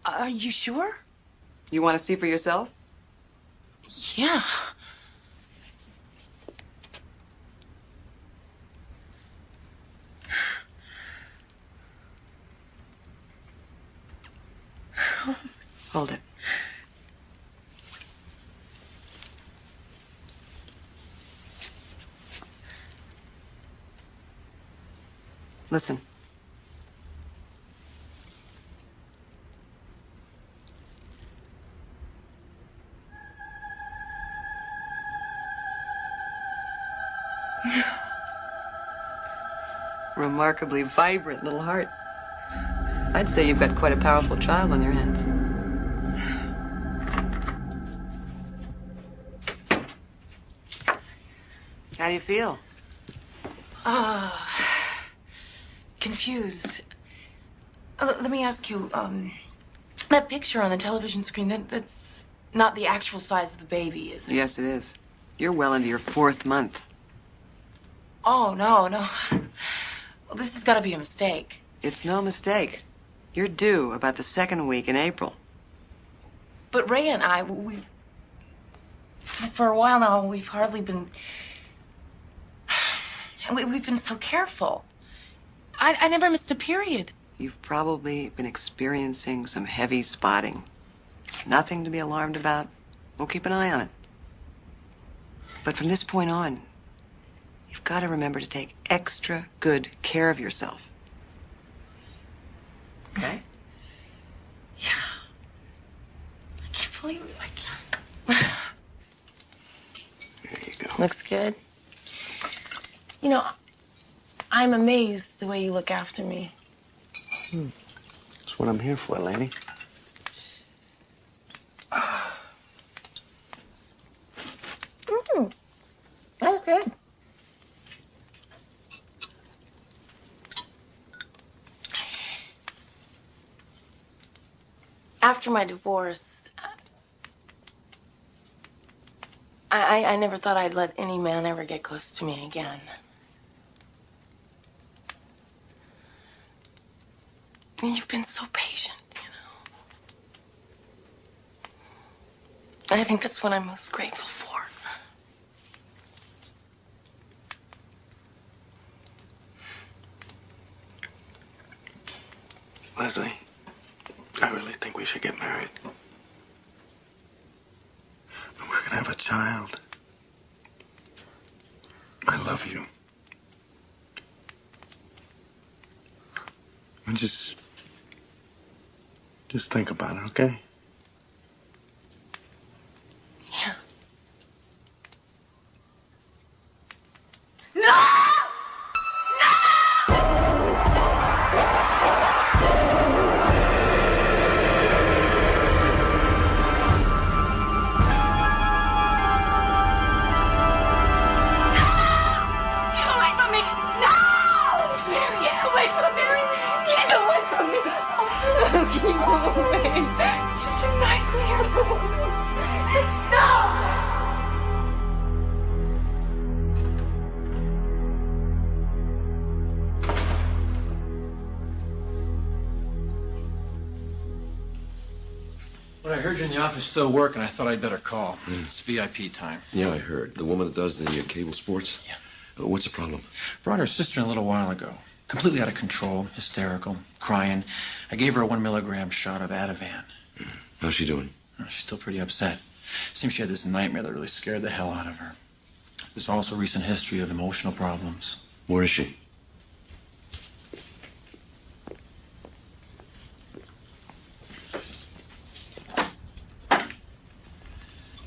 Are you sure? You want to see for yourself? Yeah. Hold it. Listen. Remarkably vibrant little heart. I'd say you've got quite a powerful child on your hands. How do you feel? Confused. Let me ask you, that picture on the television screen, that's not the actual size of the baby, is it? Yes, it is. You're well into your 4th month. Oh, no. Well, this has got to be a mistake. It's no mistake. You're due about the 2nd week in April. But Ray and I, for a while now, we've hardly been... We've been so careful. I never missed a period. You've probably been experiencing some heavy spotting. It's nothing to be alarmed about. We'll keep an eye on it. But from this point on, you've got to remember to take extra good care of yourself. Okay? Yeah. I can't believe it. I can't. There you go. Looks good. You know, I'm amazed the way you look after me. That's what I'm here for, lady. That's good. After my divorce, I never thought I'd let any man ever get close to me again. And you've been so patient, you know. I think that's what I'm most grateful for. Leslie, I really think we should get married. We're gonna have a child. I love you. And just think about it, okay? Yeah. Keep away. It's just a nightmare. No! When I heard you in the office still working, I thought I'd better call. It's VIP time. Yeah, I heard. The woman that does the cable sports? Yeah. What's the problem? Brought her sister in a little while ago. Completely out of control, hysterical, crying. I gave her a 1 milligram shot of Ativan. How's she doing? She's still pretty upset. Seems she had this nightmare that really scared the hell out of her. There's also a recent history of emotional problems. Where is she?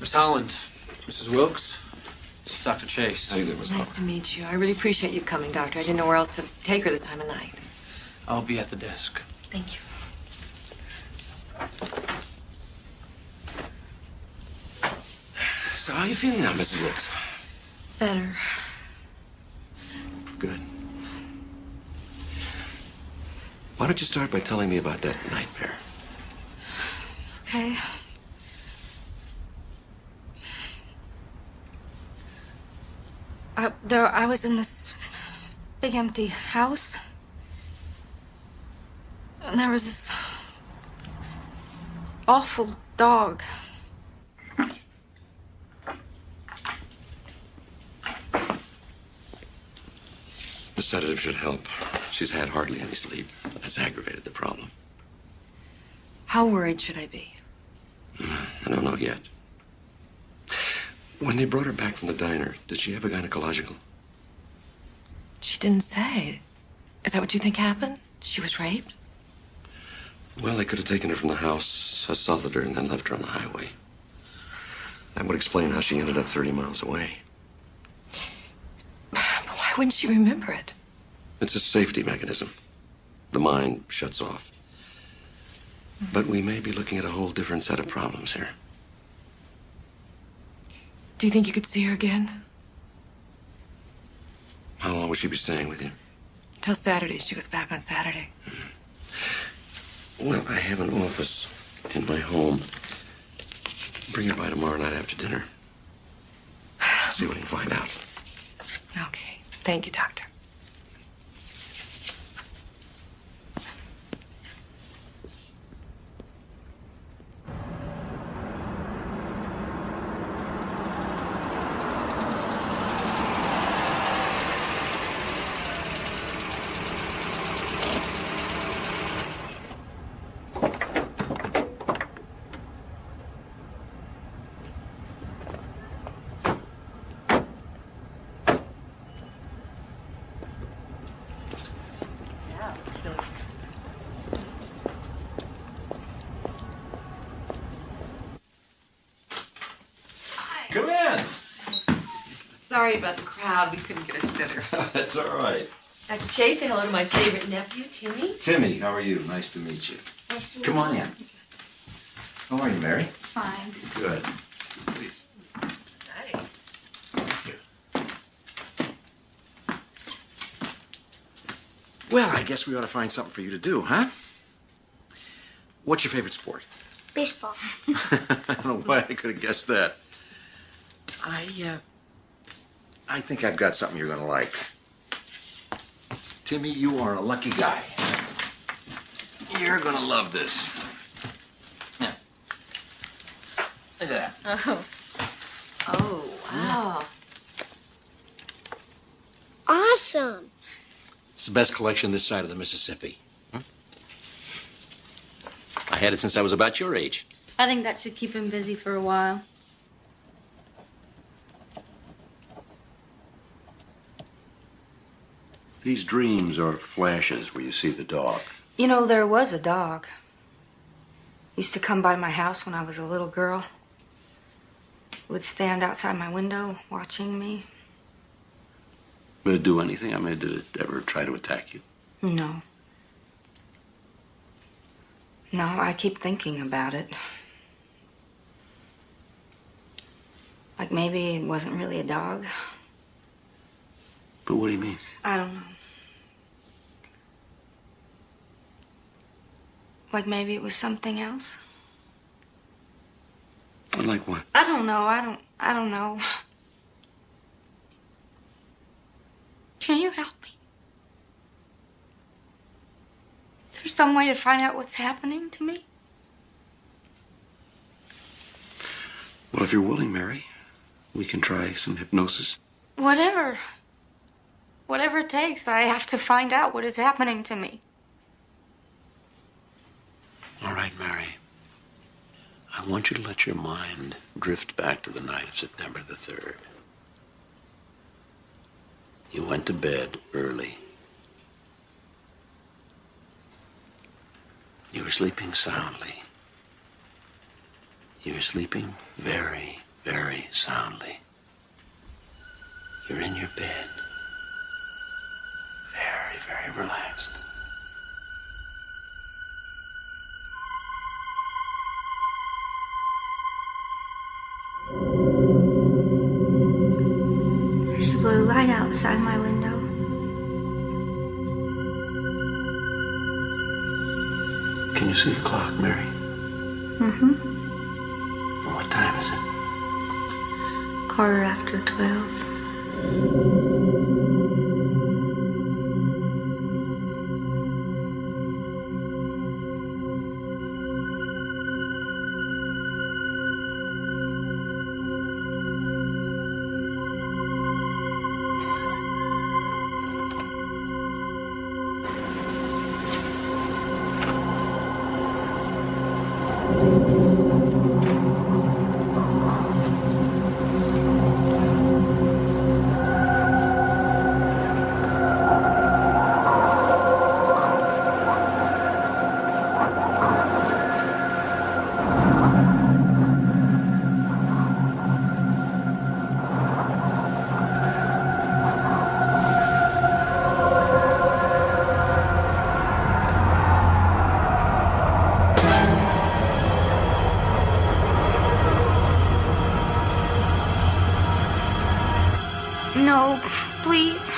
Miss Holland, Mrs. Wilkes, this is Dr. Chase. How you doing, Miss Nice to meet you. I really appreciate you coming, Doctor. I didn't know where else to take her this time of night. I'll be at the desk. Thank you. So how are you feeling now, Mrs. Wilkes? Better. Good. Why don't you start by telling me about that nightmare? Okay. I was in this big empty house. And there was this awful dog. The sedative should help. She's had hardly any sleep. That's aggravated the problem. How worried should I be? I don't know yet. When they brought her back from the diner, did she have a gynecological? She didn't say. Is that what you think happened? She was raped? Well, they could have taken her from the house, assaulted her, and then left her on the highway. That would explain how she ended up 30 miles away. But why wouldn't she remember it? It's a safety mechanism. The mind shuts off. But we may be looking at a whole different set of problems here. Do you think you could see her again? How long will she be staying with you? Till Saturday. She goes back on Saturday. Well, I have an office in my home. Bring her by tomorrow night after dinner. See what you can find out. Okay. Thank you, Doctor. Come in. Sorry about the crowd. We couldn't get a sitter. That's all right. Dr. Chase, say hello to my favorite nephew, Timmy. Timmy, how are you? Nice to meet you. Nice to meet Come on you. in. How are you, Mary? Fine. Good. Please. Nice. Thank you. Well, I guess we ought to find something for you to do, huh? What's your favorite sport? Baseball. I don't know why I could have guessed that. I think I've got something you're gonna like. Timmy, you are a lucky guy. You're gonna love this. Yeah. Look at that. Oh. Oh, wow. Awesome. It's the best collection this side of the Mississippi. I had it since I was about your age. I think that should keep him busy for a while. These dreams are flashes where you see the dog. You know, there was a dog. Used to come by my house when I was a little girl. Would stand outside my window watching me. Did it do anything? I mean, did it ever try to attack you? No. No, I keep thinking about it. Like maybe it wasn't really a dog. But what do you mean? I don't know. Like maybe it was something else. Like what? I don't know. I don't know. Can you help me? Is there some way to find out what's happening to me? Well, if you're willing, Mary, we can try some hypnosis. Whatever. Whatever it takes, I have to find out what is happening to me. All right, Mary. I want you to let your mind drift back to the night of September the 3rd. You went to bed early. You were sleeping soundly. You were sleeping very, very soundly. You're in your bed. Very, very relaxed. There's a blue light outside my window. Can you see the clock, Mary? Mm-hmm. What time is it? 12:15. No, please.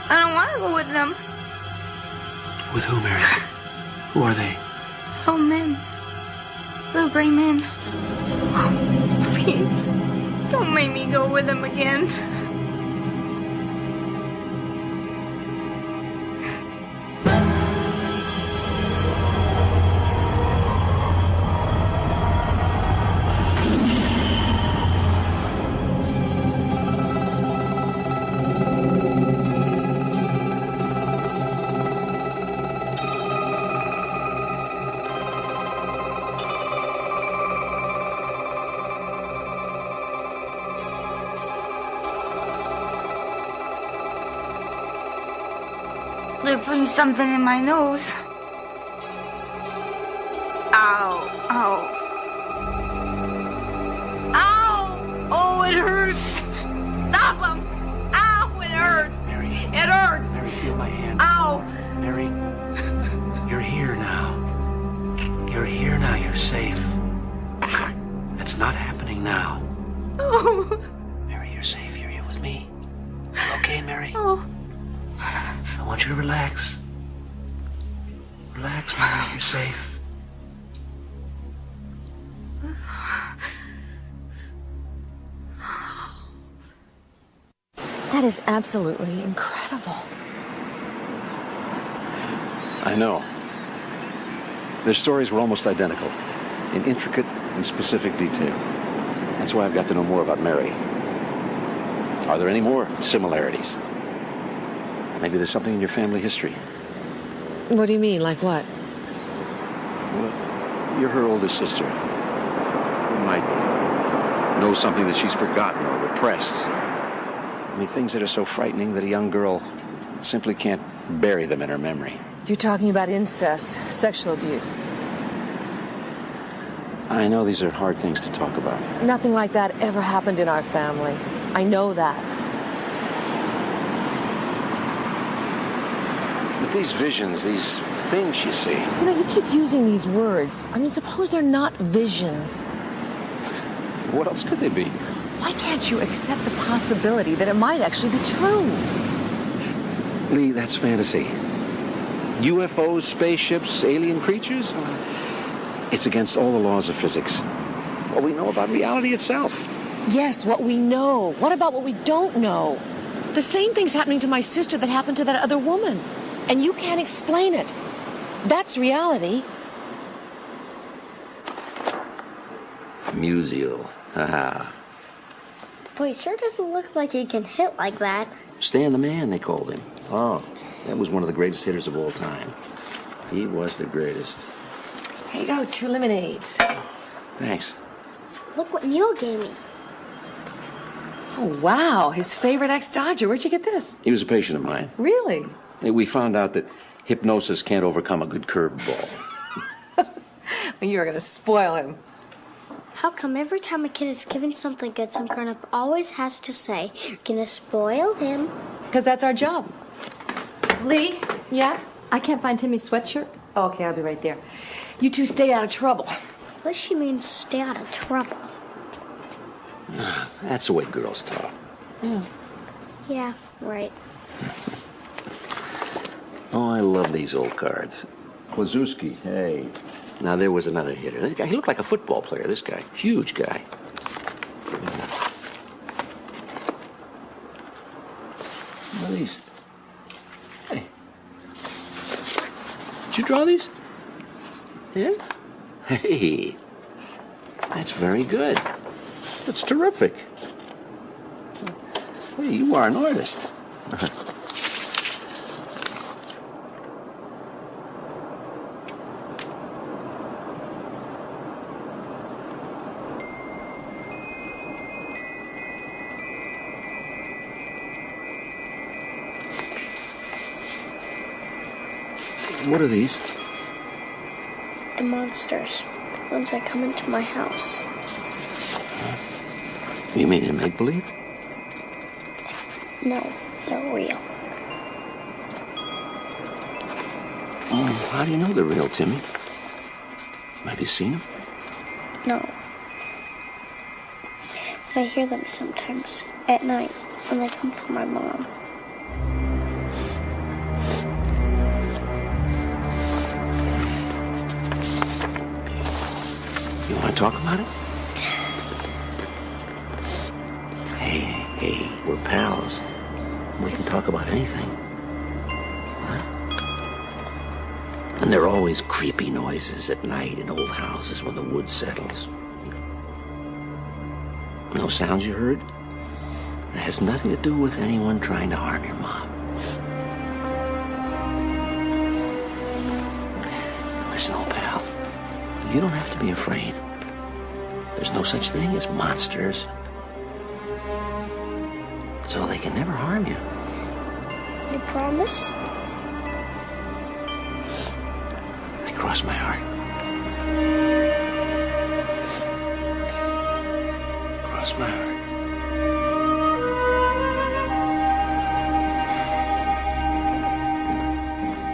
I don't want to go with them. With who, Mary? Who are they? Oh, men. Little gray men. Oh, please. Don't make me go with them again. They're putting something in my nose. Ow. Ow. Ow! Oh, it hurts. Stop them. Ow, it hurts. Mary. It hurts. Mary, feel my hand. Ow. Mary, you're here now. You're here now. You're safe. That's not happening now. Oh. Mary, you're safe. You're here with me. Okay, Mary? Oh. I want you to relax. Relax, Mary. You're safe. That is absolutely incredible. I know. Their stories were almost identical, in intricate and specific detail. That's why I've got to know more about Mary. Are there any more similarities? Maybe there's something in your family history. What do you mean, like what? Well, you're her older sister. You might know something that she's forgotten or repressed. I mean, things that are so frightening that a young girl simply can't bury them in her memory. You're talking about incest, sexual abuse. I know these are hard things to talk about. Nothing like that ever happened in our family. I know that. But these visions, these things you see... You know, you keep using these words. I mean, suppose they're not visions. What else could they be? Why can't you accept the possibility that it might actually be true? Lee, that's fantasy. UFOs, spaceships, alien creatures? It's against all the laws of physics. What we know about reality itself. Yes, what we know. What about what we don't know? The same thing's happening to my sister that happened to that other woman. And you can't explain it. That's reality. Musial. Haha. Boy, he sure doesn't look like he can hit like that. Stan the Man, they called him. Oh, that was one of the greatest hitters of all time. He was the greatest. Here you go, 2 lemonades. Thanks. Look what Neil gave me. Oh, wow. His favorite ex-Dodger. Where'd you get this? He was a patient of mine. Really? We found out that hypnosis can't overcome a good curved ball. Well, you were going to spoil him. How come every time a kid is given something good, some grown-up always has to say, you're gonna spoil him? Because that's our job. Lee? Yeah? I can't find Timmy's sweatshirt. Oh, okay, I'll be right there. You two stay out of trouble. What does she mean, stay out of trouble? That's the way girls talk. Yeah. Yeah, right. Oh, I love these old cards. Kwazuski, hey. Now, there was another hitter. This guy, he looked like a football player, this guy. Huge guy. What are these? Hey. Did you draw these? Yeah? Hey. That's very good. That's terrific. Hey, you are an artist. What are these? The monsters. The ones that come into my house. You mean in make-believe? No, they're real. Oh, how do you know they're real, Timmy? Have you seen them? No. I hear them sometimes at night when they come from my mom. You want to talk about it? Hey, we're pals. We can talk about anything. Huh? And there are always creepy noises at night in old houses when the wood settles. No sounds you heard? It has nothing to do with anyone trying to harm your mom. Listen, old pal. You don't have to be afraid. There's no such thing as monsters. So they can never harm you. You promise? I cross my heart. Cross my heart.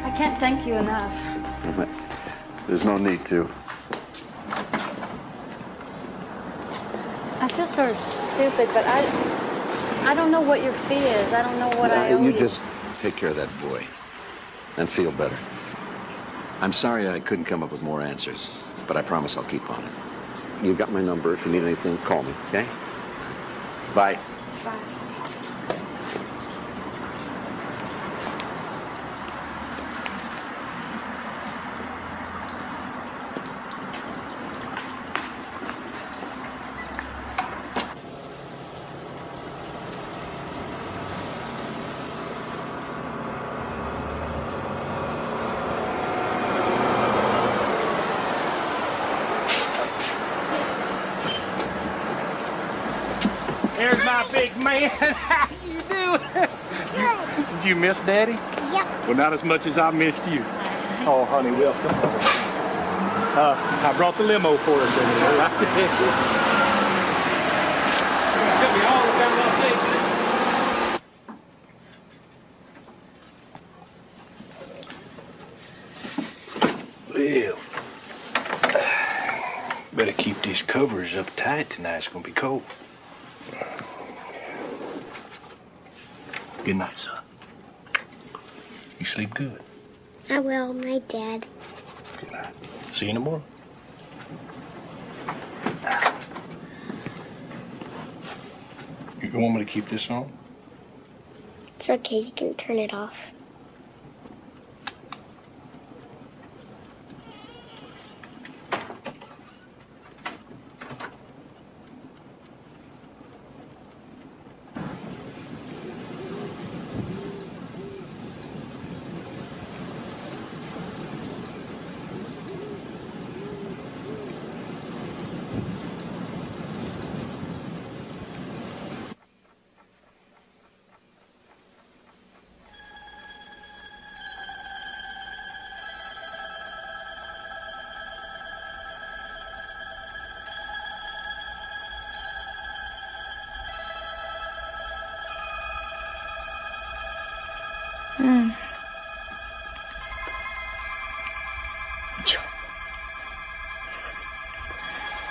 I can't thank you enough. There's no need to. I feel sort of stupid, but I don't know what your fee is. I don't know what I owe You you. just take care of that boy and feel better. I'm sorry I couldn't come up with more answers, but I promise I'll keep on it. You've got my number. If you need anything, call me, okay? Bye. Bye. There's my big man. How you doing? Did you miss Daddy? Yep. Well, not as much as I missed you. Oh, honey, welcome. I brought the limo for us anyway. Well, better keep these covers up tight tonight. It's gonna be cold. Good night, son. You sleep good. I will, night, Dad. Good night. See you in the morning. You want me to keep this on? It's okay, you can turn it off.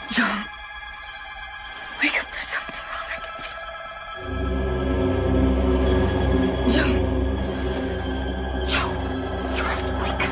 John, wake up. There's something wrong. I can feel it. John, you have to wake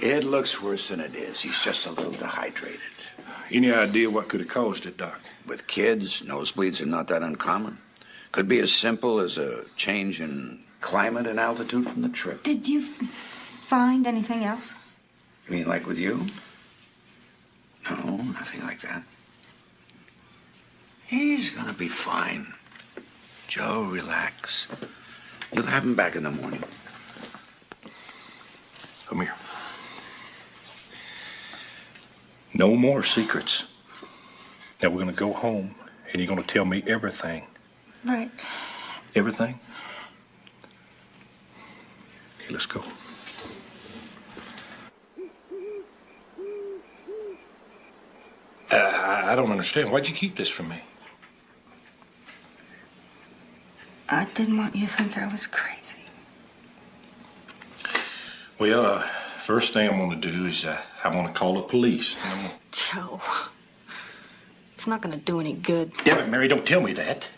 It looks worse than it is. He's just a little dehydrated. Any idea what could have caused it, Doc? With kids, nosebleeds are not that uncommon. Could be as simple as a change in climate and altitude from the trip. Did you find anything else? You mean like with you? No, nothing like that. He's gonna be fine. Joe, relax. You'll have him back in the morning. Come here. No more secrets. Now we're gonna go home and you're gonna tell me everything. Right. Everything? Okay, let's go. I don't understand. Why'd you keep this from me? I didn't want you to think I was crazy. Well, first thing I'm gonna do is I want to call the police. Joe, it's not gonna do any good. Damn it, Mary, don't tell me that.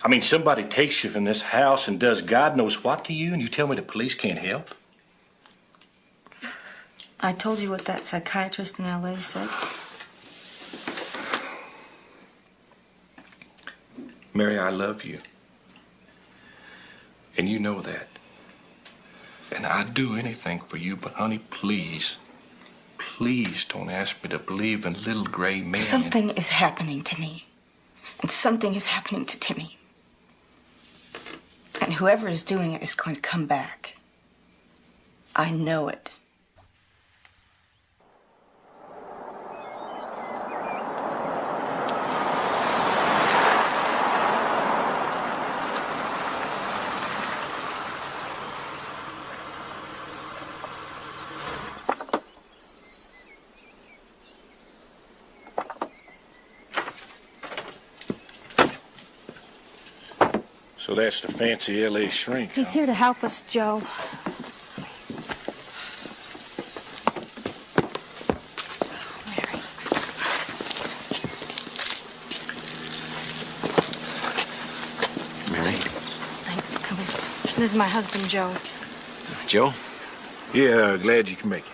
I mean, somebody takes you from this house and does God knows what to you, and you tell me the police can't help? I told you what that psychiatrist in L.A. said. Mary, I love you. And you know that. And I'd do anything for you, but honey, please, please don't ask me to believe in little gray men. Something is happening to me. Something is happening to Timmy. And whoever is doing it is going to come back. I know it. So that's the fancy L.A. shrink. He's here to help us, Joe. Mary? Thanks for coming. This is my husband, Joe. Joe? Yeah, glad you can make it.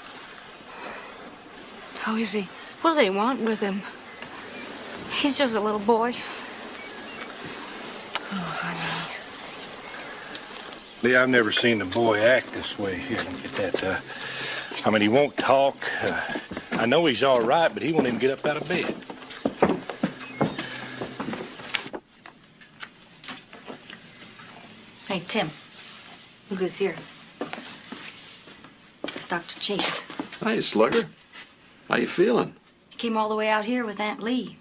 How is he? What do they want with him? He's just a little boy. Lee, I've never seen a boy act this way. Here, let me get that. I mean, he won't talk. I know he's all right, but he won't even get up out of bed. Hey, Tim. Look who's here. It's Dr. Chase. Hi, Slugger. How you feeling? He came all the way out here with Aunt Lee.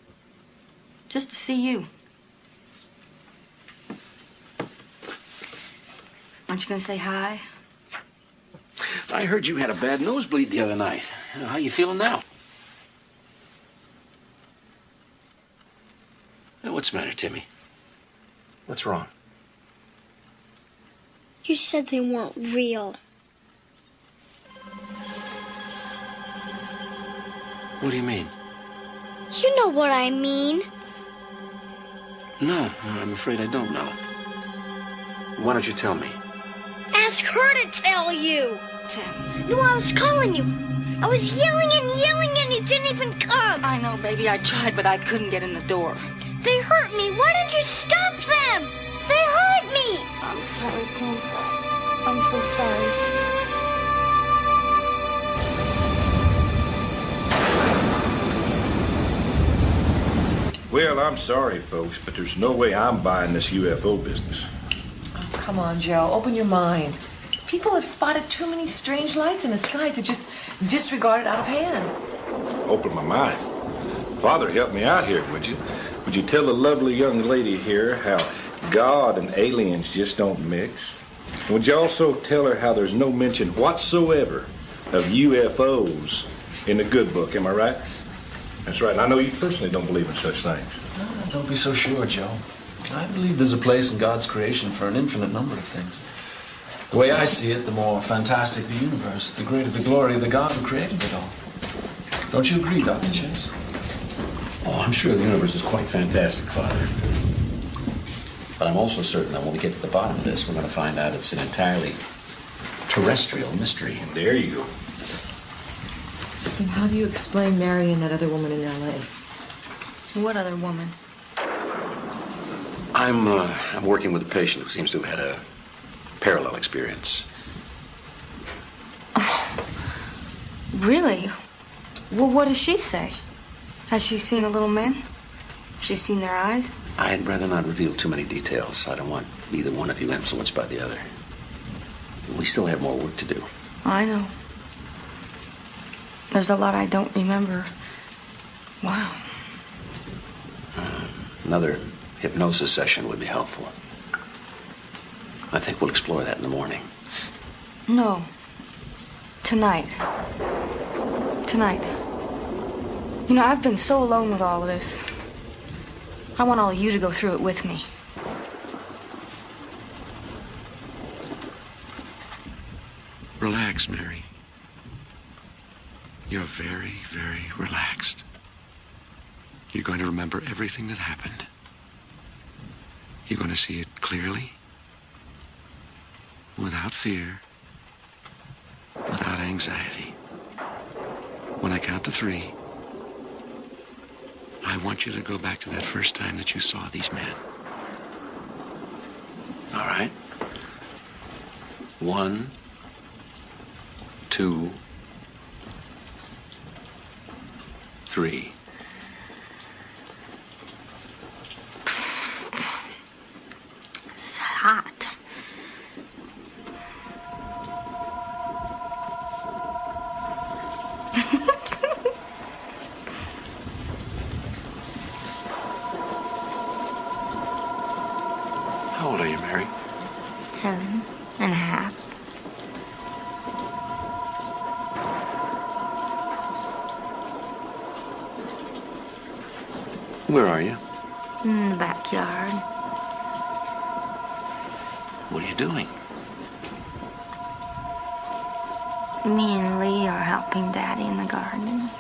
Just to see you. Aren't you going to say hi? I heard you had a bad nosebleed the other night. How you feeling now? What's the matter, Timmy? What's wrong? You said they weren't real. What do you mean? You know what I mean. No, I'm afraid I don't know. Why don't you tell me? Ask her to tell you. Tim. No, I was calling you. I was yelling and you didn't even come. I know, baby. I tried, but I couldn't get in the door. They hurt me. Why didn't you stop them? They hurt me. I'm sorry, Tim. I'm so sorry. Well, I'm sorry, folks, but there's no way I'm buying this UFO business. Oh, come on, Joe. Open your mind. People have spotted too many strange lights in the sky to just disregard it out of hand. Open my mind. Father, help me out here, would you? Would you tell the lovely young lady here how God and aliens just don't mix? Would you also tell her how there's no mention whatsoever of UFOs in the good book? Am I right? That's right. And I know you personally don't believe in such things. Oh, don't be so sure, Joe. I believe there's a place in God's creation for an infinite number of things. The way I see it, the more fantastic the universe, the greater the glory of the God who created it all. Don't you agree, Dr. Chase? Oh, I'm sure the universe is quite fantastic, Father. But I'm also certain that when we get to the bottom of this, we're going to find out it's an entirely terrestrial mystery. And there you go. And how do you explain marrying that other woman in L.A.? What other woman? I'm working with a patient who seems to have had a parallel experience. Oh, really? Well, what does she say? Has she seen the little men? Has she seen their eyes? I'd rather not reveal too many details. I don't want either one of you influenced by the other. We still have more work to do. I know. There's a lot I don't remember. Wow. Another hypnosis session would be helpful. I think we'll explore that in the morning. No. Tonight. Tonight. You know, I've been so alone with all of this. I want all of you to go through it with me. Relax, Mary. You're very, very relaxed. You're going to remember everything that happened. You're going to see it clearly, without fear, without anxiety. When I count to 3, I want you to go back to that first time that you saw these men. All right? 1, 2, 3. How old are you, Mary? 7.5. Where are you? In the backyard. What are you doing? Me and Lee are helping Daddy in the garden.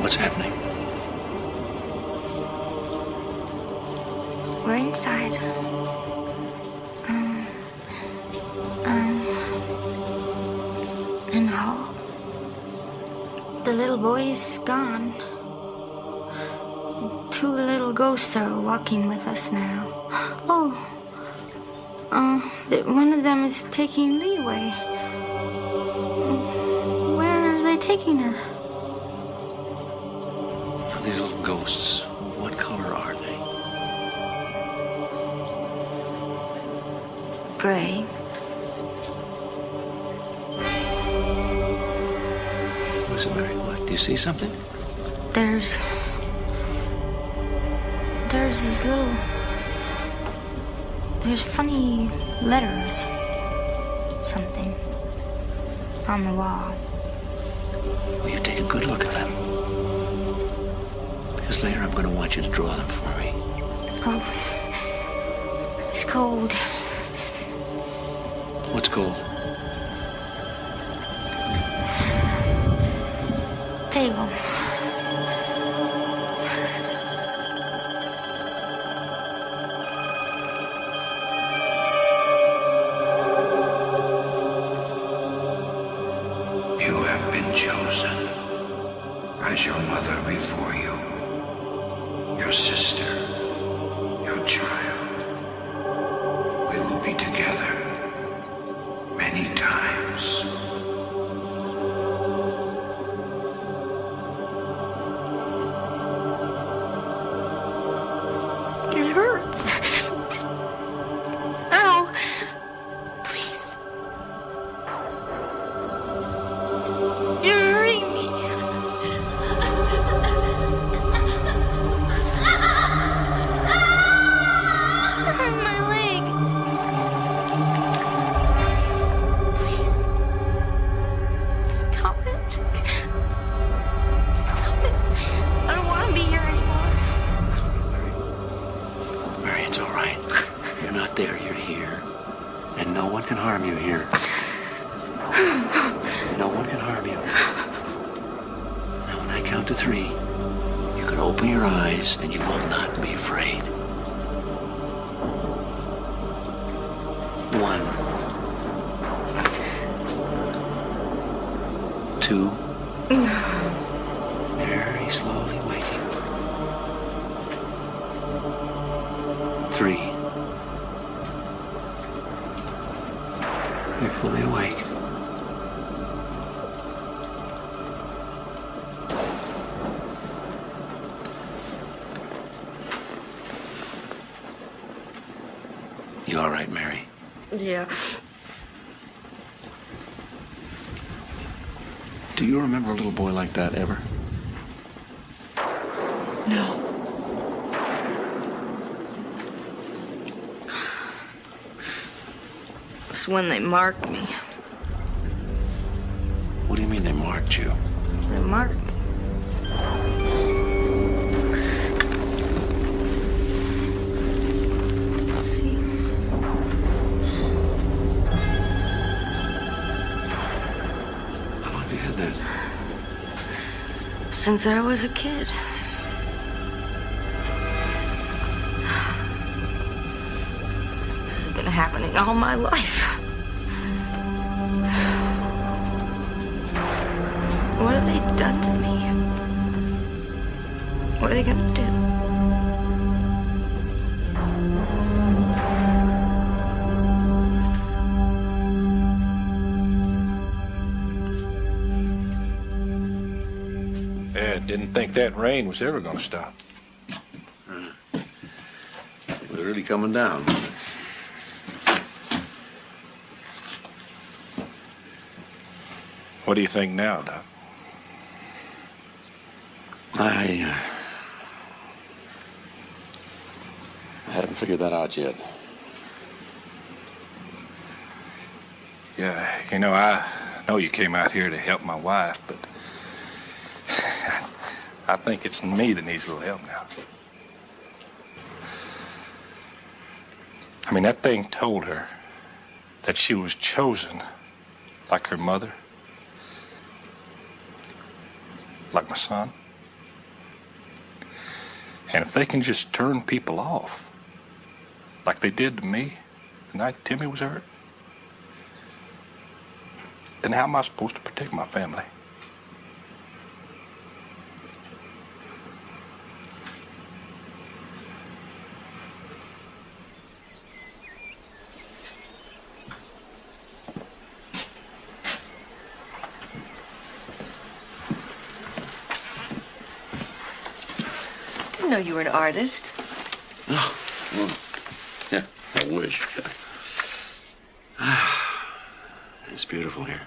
What's happening? We're inside. In the hall. The little boy is gone. 2 little ghosts are walking with us now. Oh. One of them is taking Lee away. Where are they taking her? These little ghosts, what color are they? Gray. Listen, Mary, what? Do you see something? There's these little... There's funny letters. Something. On the wall. Will you take a good look at them? Because later I'm going to want you to draw them for me. Oh. It's cold. What's cold? Table. You have been chosen as your mother before you, your sister, your child. We will be together many times. It hurts. Ow. Please. You're hurting me. Hurt my leg. Please. Stop it. Stop it. I don't want to be here anymore. Mary, it's all right. You're not there, you're here. And no one can harm you here. No one can harm you. Now, when I count to 3, you can open your eyes and you will not be afraid. 1, 2. Very slowly waiting. 3. You're fully awake. 4. You all right, Mary? Yeah. Do you remember a little boy like that ever? No. It's when they marked me. What do you mean they marked you? They marked me. See? How long have you had that? Since I was a kid. This has been happening all my life. What have they done to me? What are they gonna do? Yeah, didn't think that rain was ever gonna stop. It was really coming down. What do you think now, Doc? I haven't figured that out yet. Yeah, you know, I know you came out here to help my wife, but I think it's me that needs a little help now. I mean, that thing told her that she was chosen like her mother, like my son. And if they can just turn people off, like they did to me the night Timmy was hurt, then how am I supposed to protect my family? I didn't know you were an artist. Oh, well, yeah, I wish. It's beautiful here.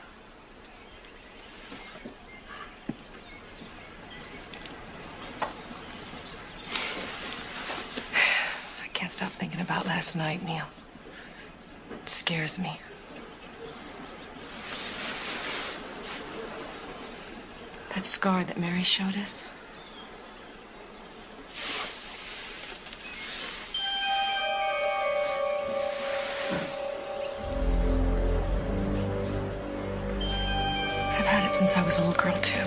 I can't stop thinking about last night, Neil. It scares me. That scar that Mary showed us. I've had it since I was a little girl, too.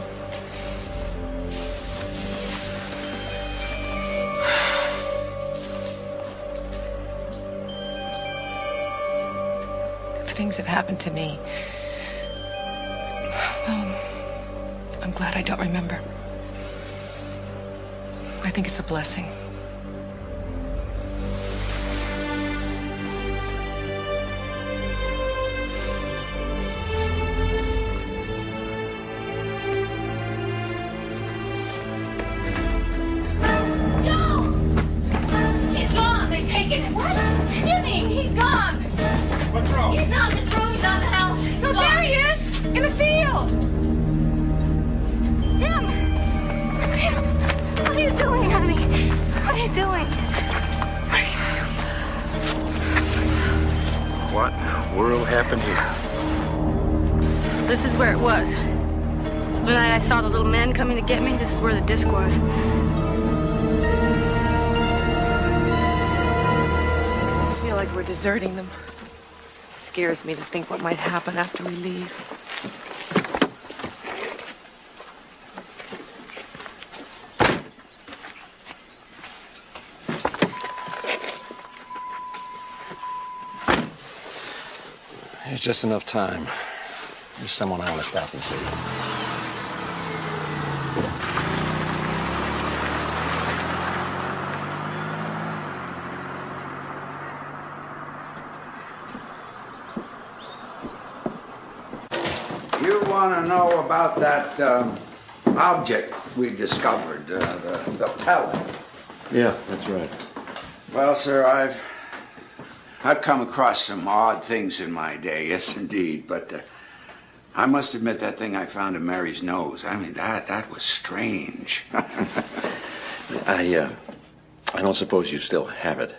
If things have happened to me, well, I'm glad I don't remember. I think it's a blessing. He's gone. They've taken him. What? Timmy, he's gone. What's wrong? He's not in this room. He's not in the house. Look, there he is, in the field. Tim. Tim, what are you doing, honey? What are you doing? What in the world happened here? This is where it was. The night I saw the little men coming to get me, this is where the disc was. I feel like we're deserting them. It scares me to think what might happen after we leave. There's just enough time. There's someone I want to stop and see. You want to know about that object we discovered, the pellet? Yeah, that's right. Well, sir, I've come across some odd things in my day, yes, indeed, but I must admit that thing I found in Mary's nose, I mean, that was strange. I don't suppose you still have it.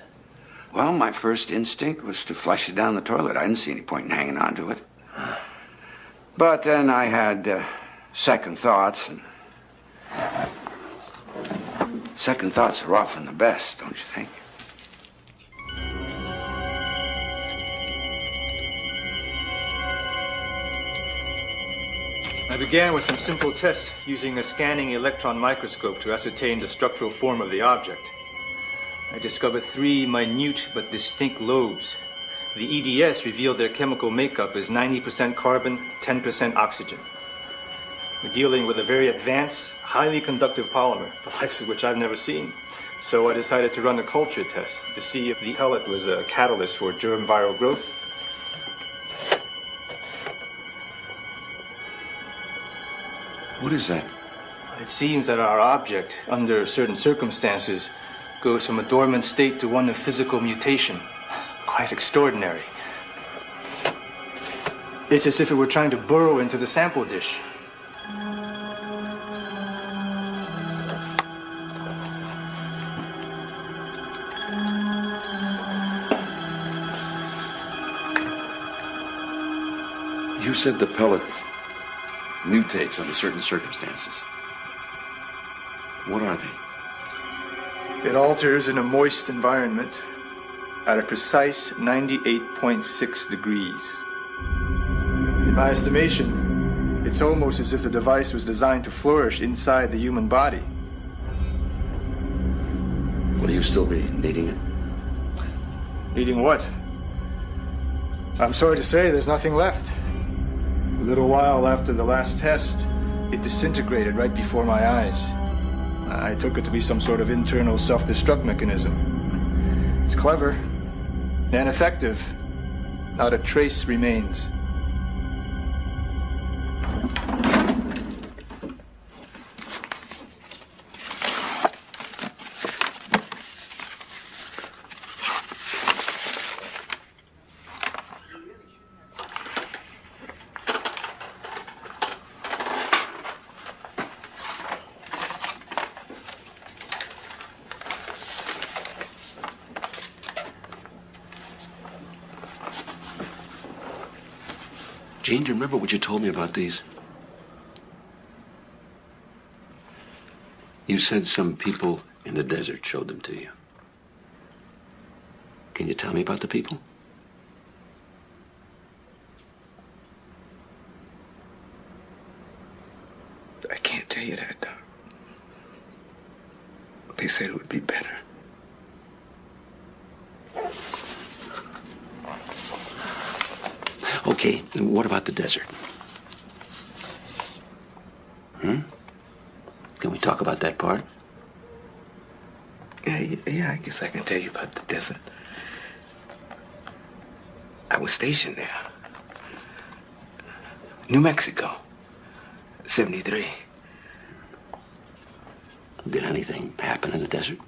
Well, my first instinct was to flush it down the toilet. I didn't see any point in hanging on to it. But then I had second thoughts, and second thoughts are often the best, don't you think? I began with some simple tests using a scanning electron microscope to ascertain the structural form of the object. I discovered 3 minute but distinct lobes. The EDS revealed their chemical makeup as 90% carbon, 10% oxygen. We're dealing with a very advanced, highly conductive polymer, the likes of which I've never seen. So I decided to run a culture test to see if the pellet was a catalyst for germ viral growth. What is that? It seems that our object, under certain circumstances, goes from a dormant state to one of physical mutation. Quite extraordinary. It's as if it were trying to burrow into the sample dish. You said the pellet mutates under certain circumstances. What are they? It alters in a moist environment at a precise 98.6 degrees. In my estimation, it's almost as if the device was designed to flourish inside the human body. Will you still be needing it? Needing what? I'm sorry to say there's nothing left. A little while after the last test, it disintegrated right before my eyes. I took it to be some sort of internal self-destruct mechanism. It's clever and effective. Not a trace remains. Jane, do you remember what you told me about these? You said some people in the desert showed them to you. Can you tell me about the people? I can't tell you that, Doc. They said it would be better. Okay, and what about the desert? Can we talk about that part? Yeah, I guess I can tell you about the desert. I was stationed there. New Mexico, 73. Did anything happen in the desert?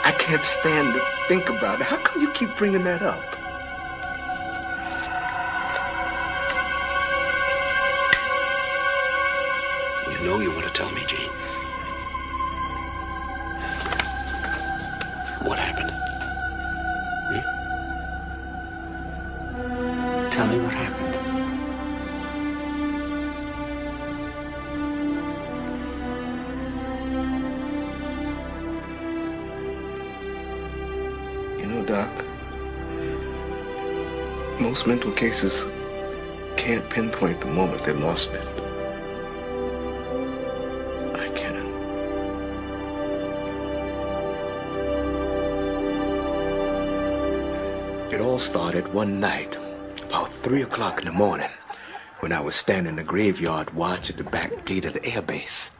I can't stand to think about it. How come you keep bringing that up? You know you want to tell me, Jane. What happened? Tell me what happened. Doc, most mental cases can't pinpoint the moment they lost it. I can. It all started one night, about 3 o'clock in the morning, when I was standing in the graveyard watch at the back gate of the air base.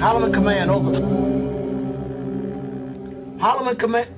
Holloman Command, over. Holloman Command.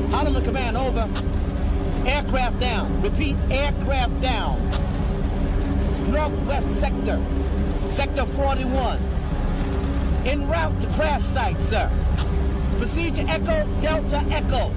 Holloman Command, over. Aircraft down. Repeat, aircraft down. Northwest sector. Sector 41. En route to crash site, sir. Procedure Echo, Delta Echo.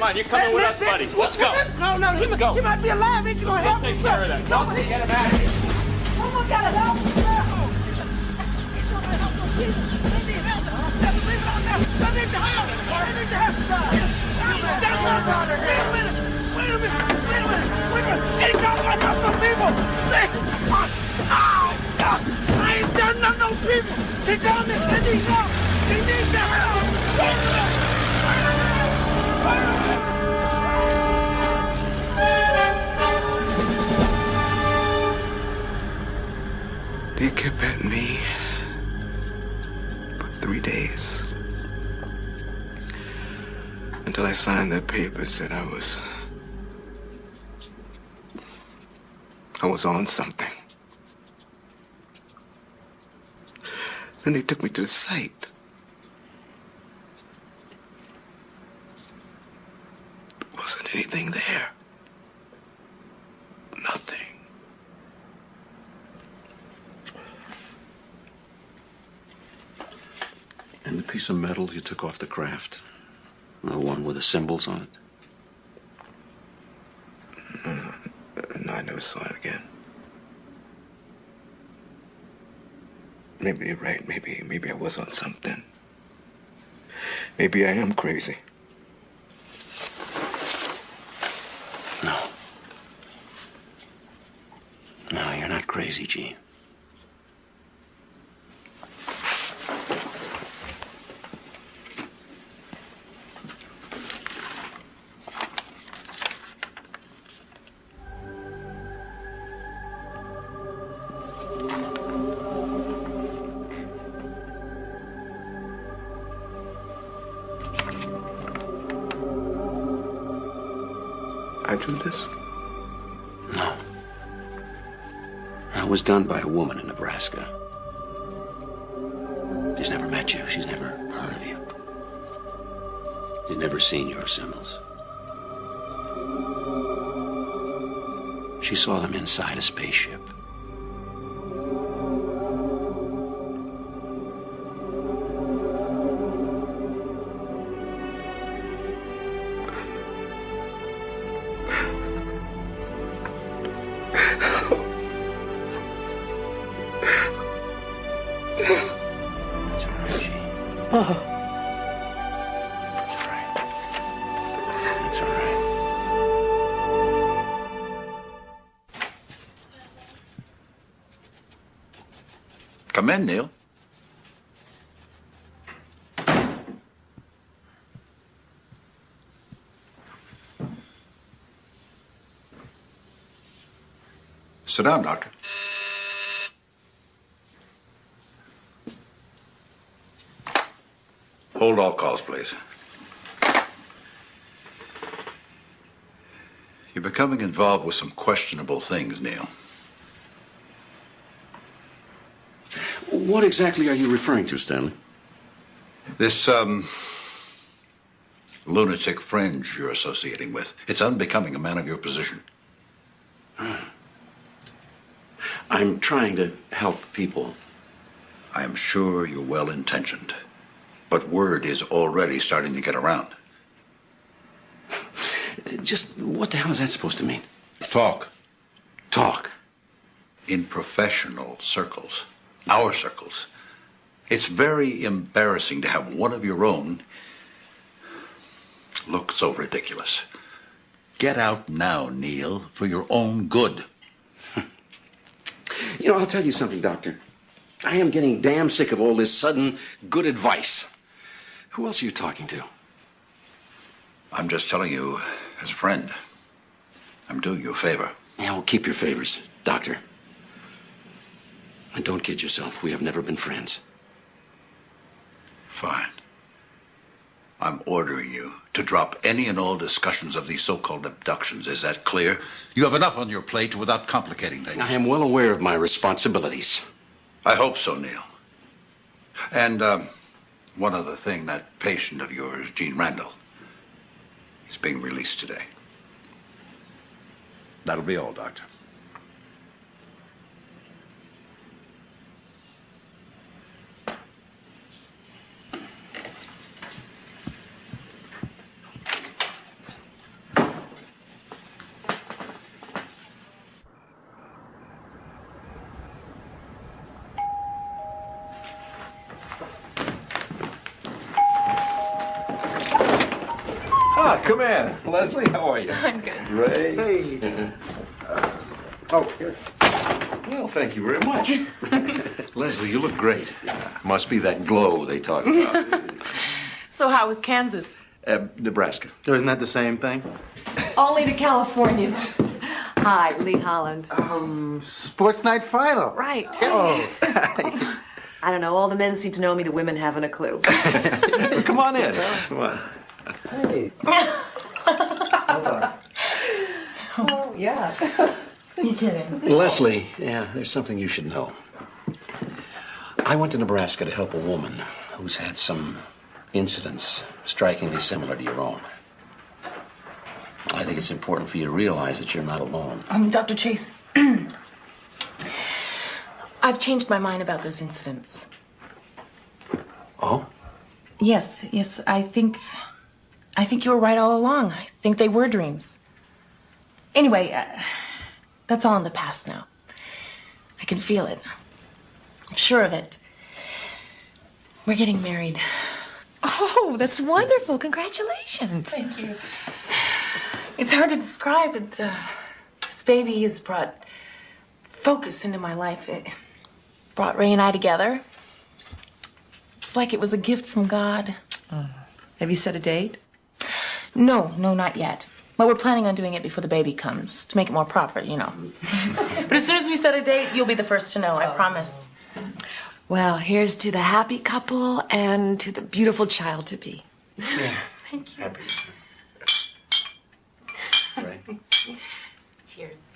Come on, you're coming with us, buddy. Let's go. No, Let's go. He might be alive. Ain't you gonna help We'll him? take care of that. Nobody get him out of here. Someone gotta help him. Somebody help those people. They need help. Leave it on there. They need your help. They need your help, sir. Wait a minute. Ain't nobody help those people. I ain't done nothing to those people. Take down this. They need help. They need your help. Wait a minute. They kept at me for 3 days until I signed that paper that said I was on something. Then they took me to the site. There wasn't anything there. Nothing. And the piece of metal you took off the craft? The one with the symbols on it? No, I never saw it again. Maybe you're right. Maybe I was on something. Maybe I am crazy. No. No, you're not crazy, Gene. I do this? No. It was done by a woman in Nebraska. She's never met you. She's never heard of you. She's never seen your symbols. She saw them inside a spaceship. Come in, Neil. Sit down, Doctor. Hold all calls, please. You're becoming involved with some questionable things, Neil. What exactly are you referring to, Stanley? This, lunatic fringe you're associating with. It's unbecoming a man of your position. I'm trying to help people. I am sure you're well-intentioned, but word is already starting to get around. Just what the hell is that supposed to mean? Talk. Talk? In professional circles, our circles, it's very embarrassing to have one of your own look so ridiculous. Get out now, Neil, for your own good. You know, I'll tell you something, Doctor. I am getting damn sick of all this sudden good advice. Who else are you talking to? I'm just telling you as a friend. I'm doing you a favor. Yeah, well, keep your favors, Doctor. And don't kid yourself. We have never been friends. Fine. I'm ordering you to drop any and all discussions of these so-called abductions. Is that clear? You have enough on your plate without complicating things. I am well aware of my responsibilities. I hope so, Neil. And one other thing, that patient of yours, Gene Randall, is being released today. That'll be all, Doctor. come in. Leslie, how are you? I'm good. Ray. Hey. Oh, here. Well, thank you very much. Leslie, you look great. Must be that glow they talk about. So how was Kansas? Nebraska. Isn't that the same thing? Only to Californians. Hi, Lee Holland. Sports night final. Right. Oh. I don't know. All the men seem to know me. The women haven't a clue. Come on in. Come on. Hey. Hold on. Oh, yeah. You kidding? Leslie, yeah, there's something you should know. I went to Nebraska to help a woman who's had some incidents strikingly similar to your own. I think it's important for you to realize that you're not alone. Dr. Chase, I've changed my mind about those incidents. Oh? Yes, I think you were right all along. I think they were dreams. Anyway, that's all in the past now. I can feel it. I'm sure of it. We're getting married. Oh, that's wonderful. Congratulations. Thank you. It's hard to describe, but this baby has brought focus into my life. It brought Ray and I together. It's like it was a gift from God. Have you set a date? No, not yet. But we're planning on doing it before the baby comes, to make it more proper, you know. But as soon as we set a date, you'll be the first to know, I promise. Well, here's to the happy couple and to the beautiful child to be. Yeah. Thank you. Happy. Right. Cheers.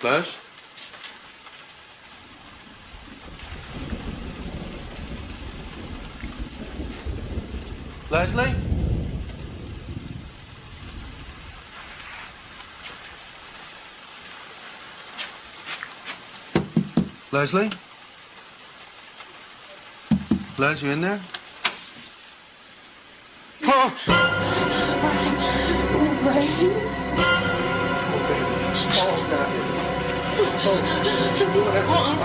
Les? Leslie? Leslie? Les, you in there? Oh! Ray? Oh, baby. Oh, God. Something's wrong.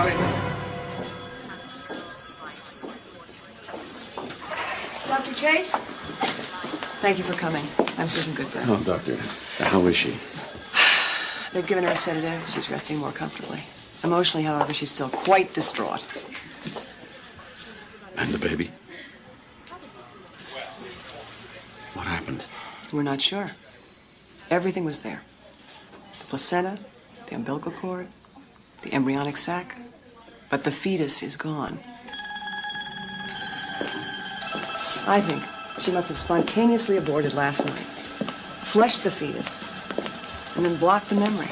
Dr. Chase? Thank you for coming. I'm Susan Goodburn. Oh, Doctor, how is she? They've given her a sedative. She's resting more comfortably. Emotionally, however, she's still quite distraught. And the baby? What happened? We're not sure. Everything was there. The placenta, the umbilical cord, the embryonic sac. But the fetus is gone. I think she must have spontaneously aborted last night, fleshed the fetus, and then blocked the memory.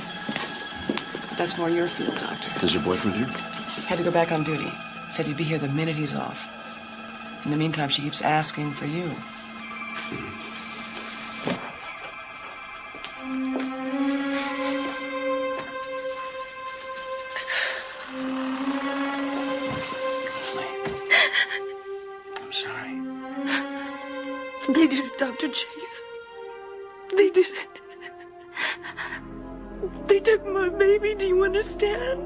That's more your field, Doctor. Is your boyfriend here? Had to go back on duty. Said he'd be here the minute he's off. In the meantime, she keeps asking for you. I'm sorry. They did it, Dr. Chase. They did it. They took my baby, do you understand?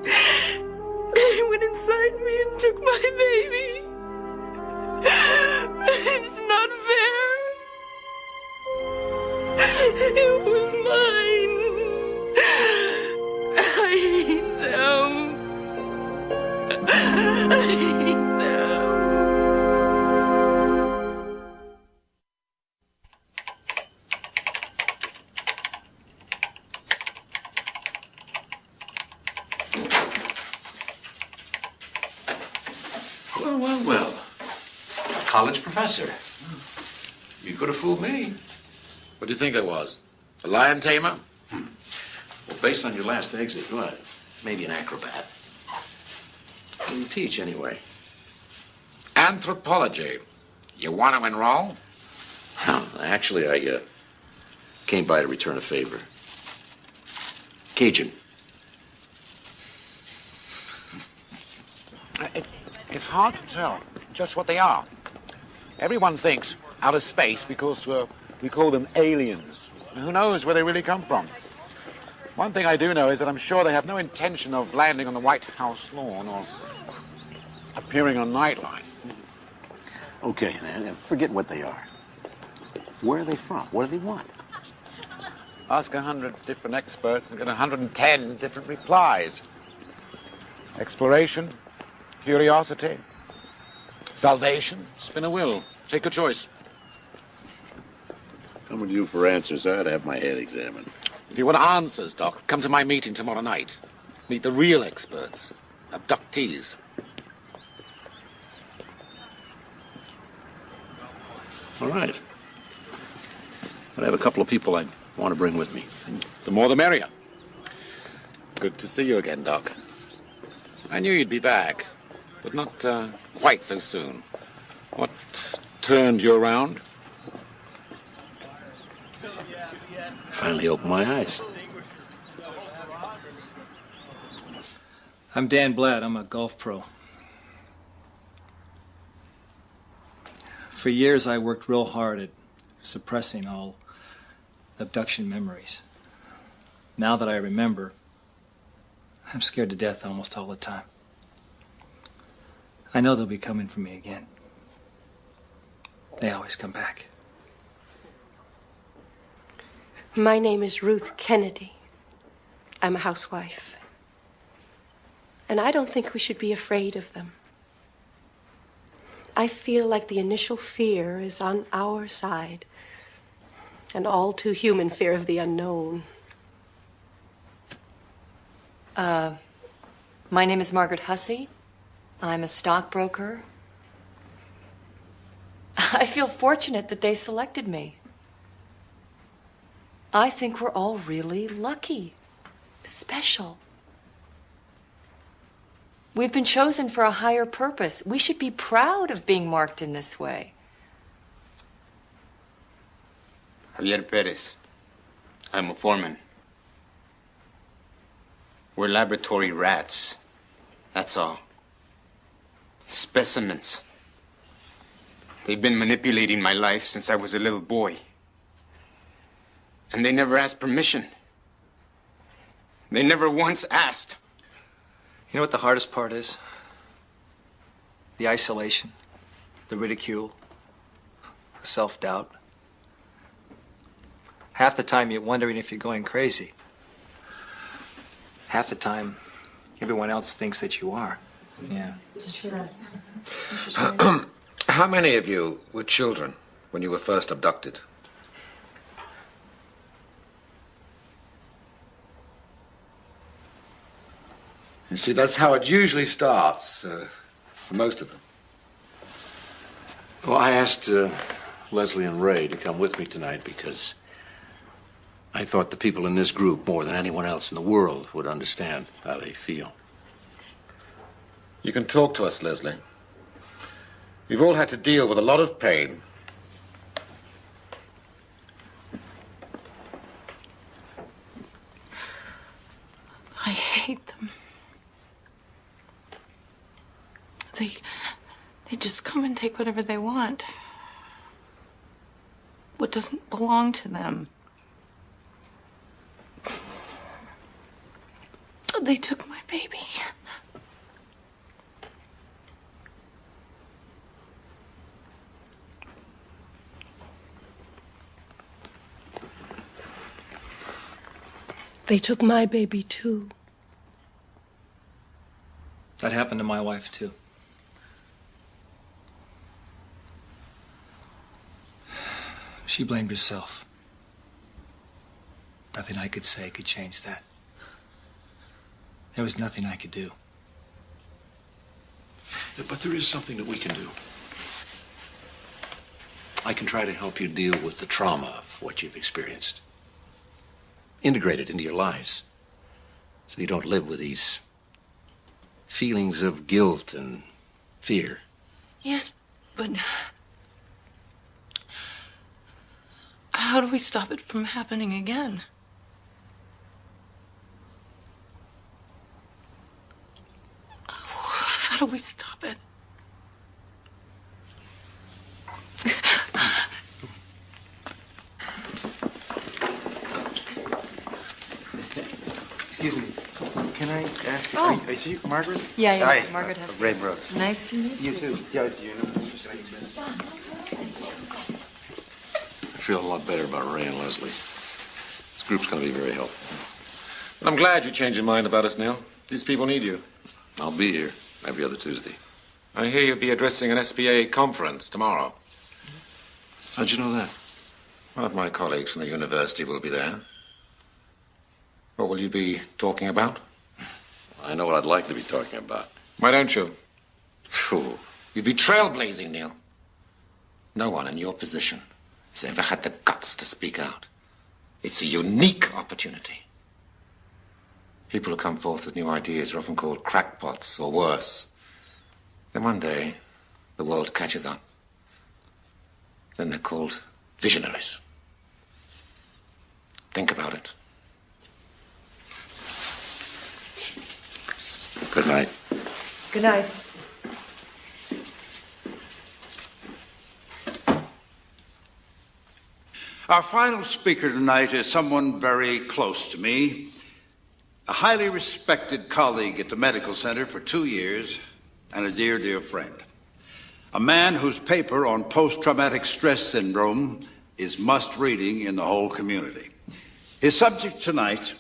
They went inside me and took my baby. It's not fair. It was mine. I hate them. I hate them. Well. College professor. You could have fooled me. What do you think I was? A lion tamer? Well, based on your last exit, what? Maybe an acrobat. What do you teach, anyway? Anthropology. You want to enroll? Actually, I came by to return a favor. Cajun. It's hard to tell just what they are. Everyone thinks outer space because we call them aliens. Who knows where they really come from? One thing I do know is that I'm sure they have no intention of landing on the White House lawn or appearing on Nightline. Okay, forget what they are. Where are they from? What do they want? Ask 100 different experts and get 110 different replies. Exploration, curiosity, salvation, spin a wheel. Take a choice. Coming to you for answers, I'd have my head examined. If you want answers, Doc, come to my meeting tomorrow night. Meet the real experts, abductees. All right. But I have a couple of people I want to bring with me. The more the merrier. Good to see you again, Doc. I knew you'd be back, but not quite so soon. What turned you around? Finally opened my eyes. I'm Dan Blatt. I'm a golf pro. For years, I worked real hard at suppressing all abduction memories. Now that I remember, I'm scared to death almost all the time. I know they'll be coming for me again. They always come back. My name is Ruth Kennedy. I'm a housewife. And I don't think we should be afraid of them. I feel like the initial fear is on our side. An all too human fear of the unknown. My name is Margaret Hussey. I'm a stockbroker. I feel fortunate that they selected me. I think we're all really lucky, special. We've been chosen for a higher purpose. We should be proud of being marked in this way. Javier Perez. I'm a foreman. We're laboratory rats. That's all. Specimens. They've been manipulating my life since I was a little boy. And they never asked permission. They never once asked. You know what the hardest part is? The isolation, the ridicule, the self-doubt. Half the time you're wondering if you're going crazy. Half the time, everyone else thinks that you are. Yeah. How many of you were children when you were first abducted? You see, that's how it usually starts for most of them. Well, I asked Leslie and Ray to come with me tonight because I thought the people in this group, more than anyone else in the world, would understand how they feel. You can talk to us, Leslie. We've all had to deal with a lot of pain. I hate them. They just come and take whatever they want. What doesn't belong to them. They took my baby. They took my baby, too. That happened to my wife, too. She blamed herself. Nothing I could say could change that. There was nothing I could do. But there is something that we can do. I can try to help you deal with the trauma of what you've experienced. Integrate it into your lives so you don't live with these feelings of guilt and fear. Yes, but how do we stop it from happening again? How do we stop it? Excuse me. Can I ask you? Oh. Is you Margaret? Yeah, Hi, Margaret has. Ray Brooks. Nice to meet you. You too. Yeah, do you know? I feel a lot better about Ray and Leslie. This group's going to be very helpful. I'm glad you changed your mind about us, Neil. These people need you. I'll be here every other Tuesday. I hear you'll be addressing an SBA conference tomorrow. How'd you know that? One of my colleagues from the university will be there. What will you be talking about? I know what I'd like to be talking about. Why don't you? Phew. You'd be trailblazing, Neil. No one in your position has ever had the guts to speak out. It's a unique opportunity. People who come forth with new ideas are often called crackpots or worse. Then one day, the world catches up. Then they're called visionaries. Think about it. Good night. Good night. Our final speaker tonight is someone very close to me, a highly respected colleague at the medical center for 2 years, and a dear, dear friend. A man whose paper on post-traumatic stress syndrome is must-reading in the whole community. His subject tonight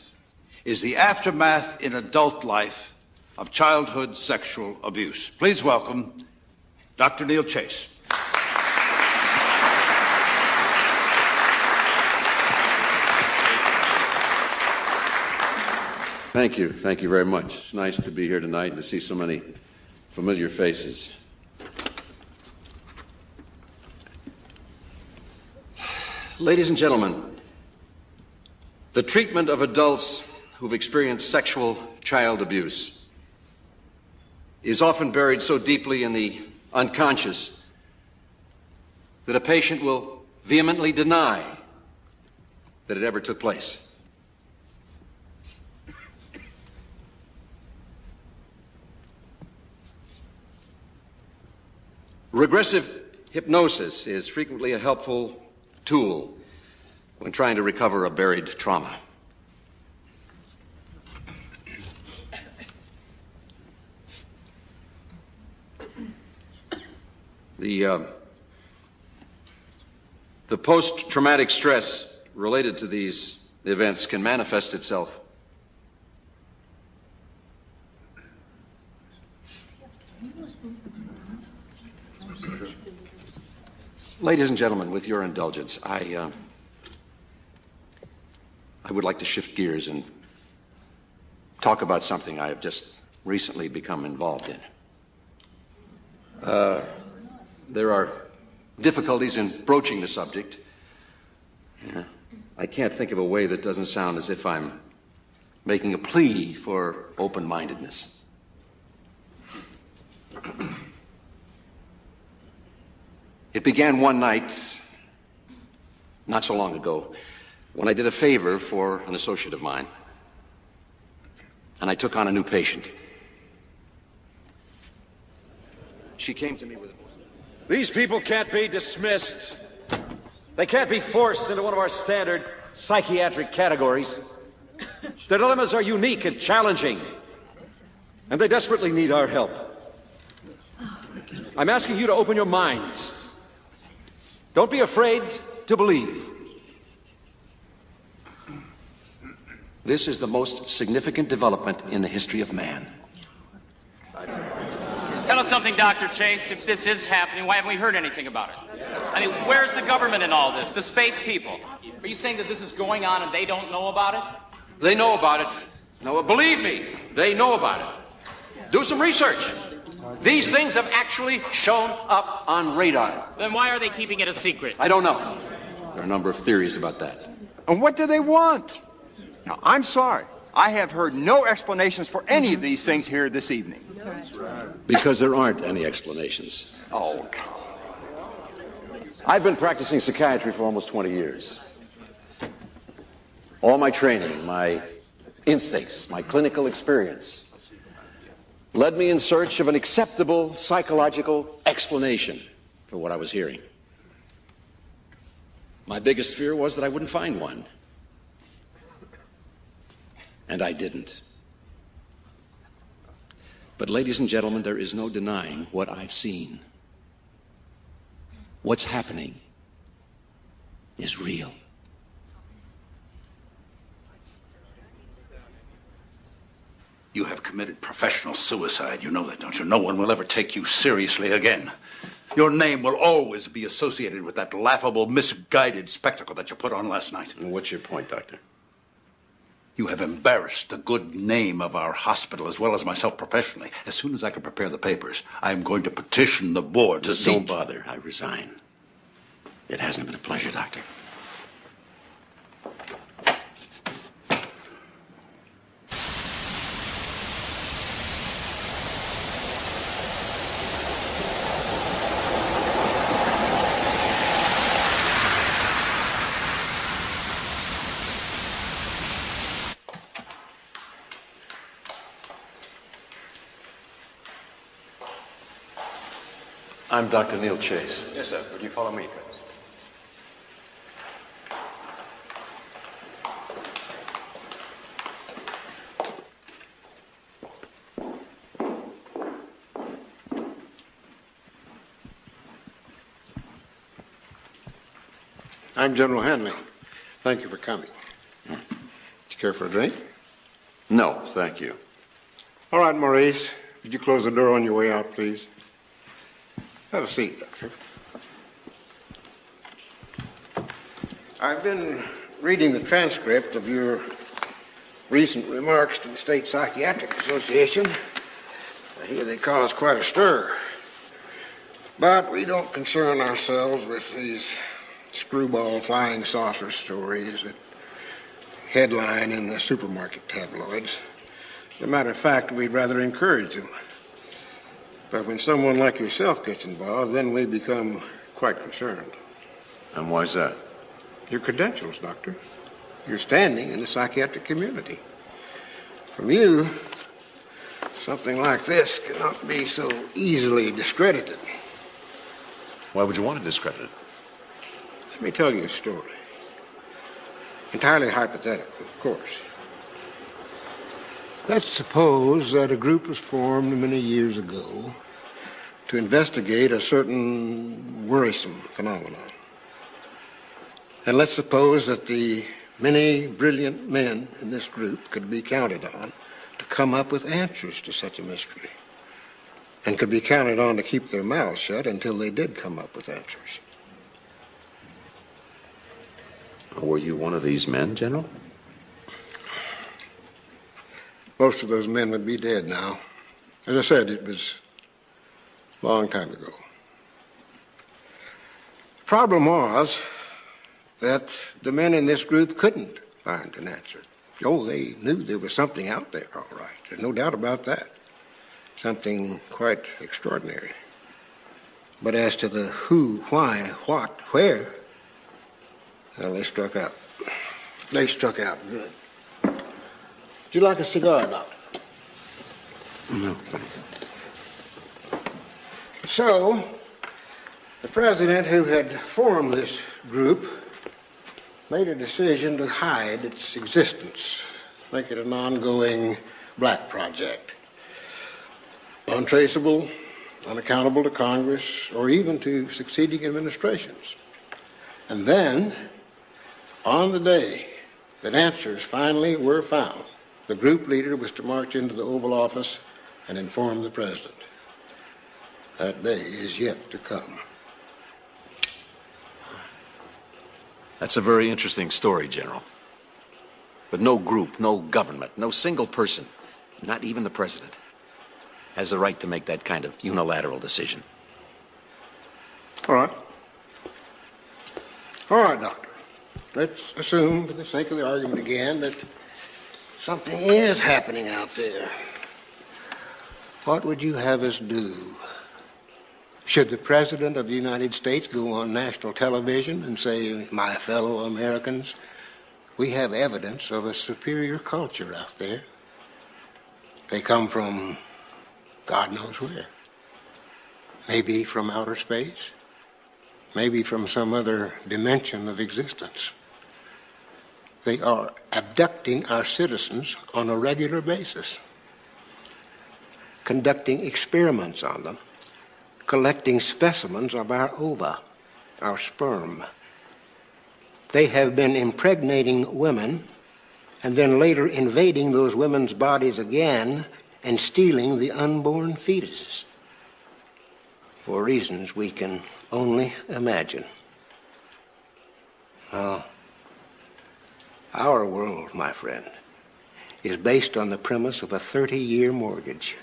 is the aftermath in adult life of childhood sexual abuse. Please welcome Dr. Neil Chase. Thank you. Thank you very much. It's nice to be here tonight and to see so many familiar faces. Ladies and gentlemen, the treatment of adults who've experienced sexual child abuse is often buried so deeply in the unconscious that a patient will vehemently deny that it ever took place. Regressive hypnosis is frequently a helpful tool when trying to recover a buried trauma. The post-traumatic stress related to these events can manifest itself Ladies and gentlemen, with your indulgence, I would like to shift gears and talk about something I have just recently become involved in. There are difficulties in broaching the subject. I can't think of a way that doesn't sound as if I'm making a plea for open-mindedness. It began one night, not so long ago, when I did a favor for an associate of mine, and I took on a new patient. She came to me with a... These people can't be dismissed. They can't be forced into one of our standard psychiatric categories. Their dilemmas are unique and challenging, and they desperately need our help. I'm asking you to open your minds. Don't be afraid to believe. This is the most significant development in the history of man. Tell us something, Dr. Chase. If this is happening, why haven't we heard anything about it? I mean, where's the government in all this? The space people? Are you saying that this is going on and they don't know about it? They know about it. No, believe me, they know about it. Do some research. These things have actually shown up on radar. Then why are they keeping it a secret? I don't know. There are a number of theories about that. And what do they want? Now, I'm sorry. I have heard no explanations for any of these things here this evening. Because there aren't any explanations. Oh, I've been practicing psychiatry for almost 20 years. All my training, my instincts, my clinical experience led me in search of an acceptable psychological explanation for what I was hearing. My biggest fear was that I wouldn't find one. And I didn't. But ladies and gentlemen, there is no denying what I've seen. What's happening is real. You have committed professional suicide. You know that, don't you? No one will ever take you seriously again. Your name will always be associated with that laughable, misguided spectacle that you put on last night. And what's your point, Doctor? You have embarrassed the good name of our hospital as well as myself professionally. As soon as I can prepare the papers, I am going to petition the board to see... Don't bother. I resign. It hasn't been a pleasure, Doctor. I'm Dr. Neil Chase. Yes, sir. Would you follow me, please? I'm General Hanley. Thank you for coming. Would you care for a drink? No, thank you. All right, Maurice. Could you close the door on your way out, please? Have a seat, Doctor. I've been reading the transcript of your recent remarks to the State Psychiatric Association. I hear they caused quite a stir. But we don't concern ourselves with these screwball flying saucer stories that headline in the supermarket tabloids. As a matter of fact, we'd rather encourage them. But when someone like yourself gets involved, then we become quite concerned. And why's that? Your credentials, Doctor. Your standing in the psychiatric community. From you, something like this cannot be so easily discredited. Why would you want to discredit it? Let me tell you a story. Entirely hypothetical, of course. Let's suppose that a group was formed many years ago to investigate a certain worrisome phenomenon. And let's suppose that the many brilliant men in this group could be counted on to come up with answers to such a mystery, and could be counted on to keep their mouths shut until they did come up with answers. Were you one of these men, General? Most of those men would be dead now. As I said, it was a long time ago. The problem was that the men in this group couldn't find an answer. Oh, they knew there was something out there, all right. There's no doubt about that. Something quite extraordinary. But as to the who, why, what, where, well, they struck out. They struck out good. Would you like a cigar, Doctor? No, thanks. So, the president who had formed this group made a decision to hide its existence, make it an ongoing black project. Untraceable, unaccountable to Congress, or even to succeeding administrations. And then, on the day that answers finally were found, the group leader was to march into the Oval Office and inform the president. That day is yet to come. That's a very interesting story, General. But no group, no government, no single person, not even the president, has the right to make that kind of unilateral decision. All right. All right, Doctor. Let's assume, for the sake of the argument again, that something is happening out there. What would you have us do? Should the President of the United States go on national television and say, my fellow Americans, we have evidence of a superior culture out there. They come from God knows where. Maybe from outer space. Maybe from some other dimension of existence. They are abducting our citizens on a regular basis, conducting experiments on them, collecting specimens of our ova, our sperm. They have been impregnating women and then later invading those women's bodies again and stealing the unborn fetuses for reasons we can only imagine. Our world, my friend, is based on the premise of a 30-year mortgage.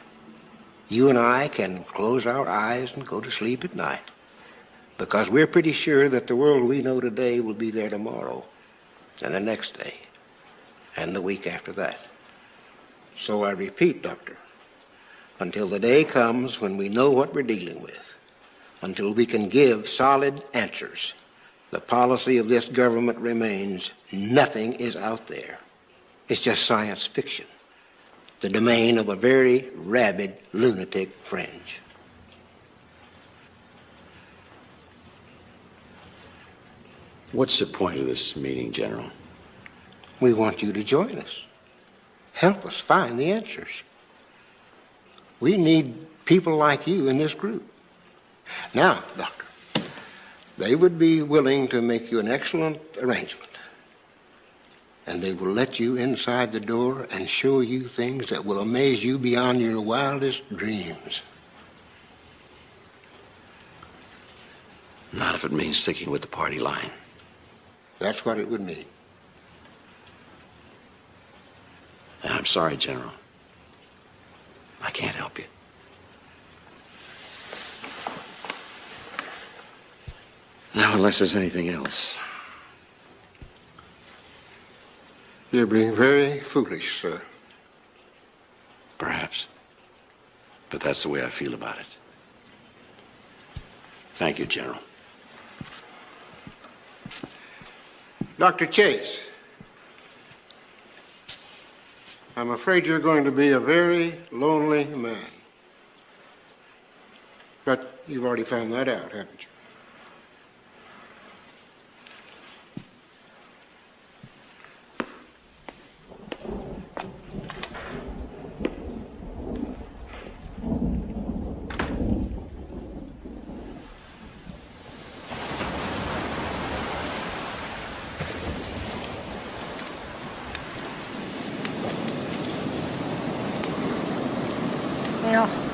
You and I can close our eyes and go to sleep at night because we're pretty sure that the world we know today will be there tomorrow and the next day and the week after that. So I repeat, Doctor, until the day comes when we know what we're dealing with, until we can give solid answers, the policy of this government remains nothing is out there. It's just science fiction, the domain of a very rabid lunatic fringe. What's the point of this meeting, General? We want you to join us. Help us find the answers. We need people like you in this group. Now, Doctor, they would be willing to make you an excellent arrangement. And they will let you inside the door and show you things that will amaze you beyond your wildest dreams. Not if it means sticking with the party line. That's what it would mean. And I'm sorry, General. I can't help you. Now, unless there's anything else. You're being very foolish, sir. Perhaps. But that's the way I feel about it. Thank you, General. Dr. Chase, I'm afraid you're going to be a very lonely man. But you've already found that out, haven't you?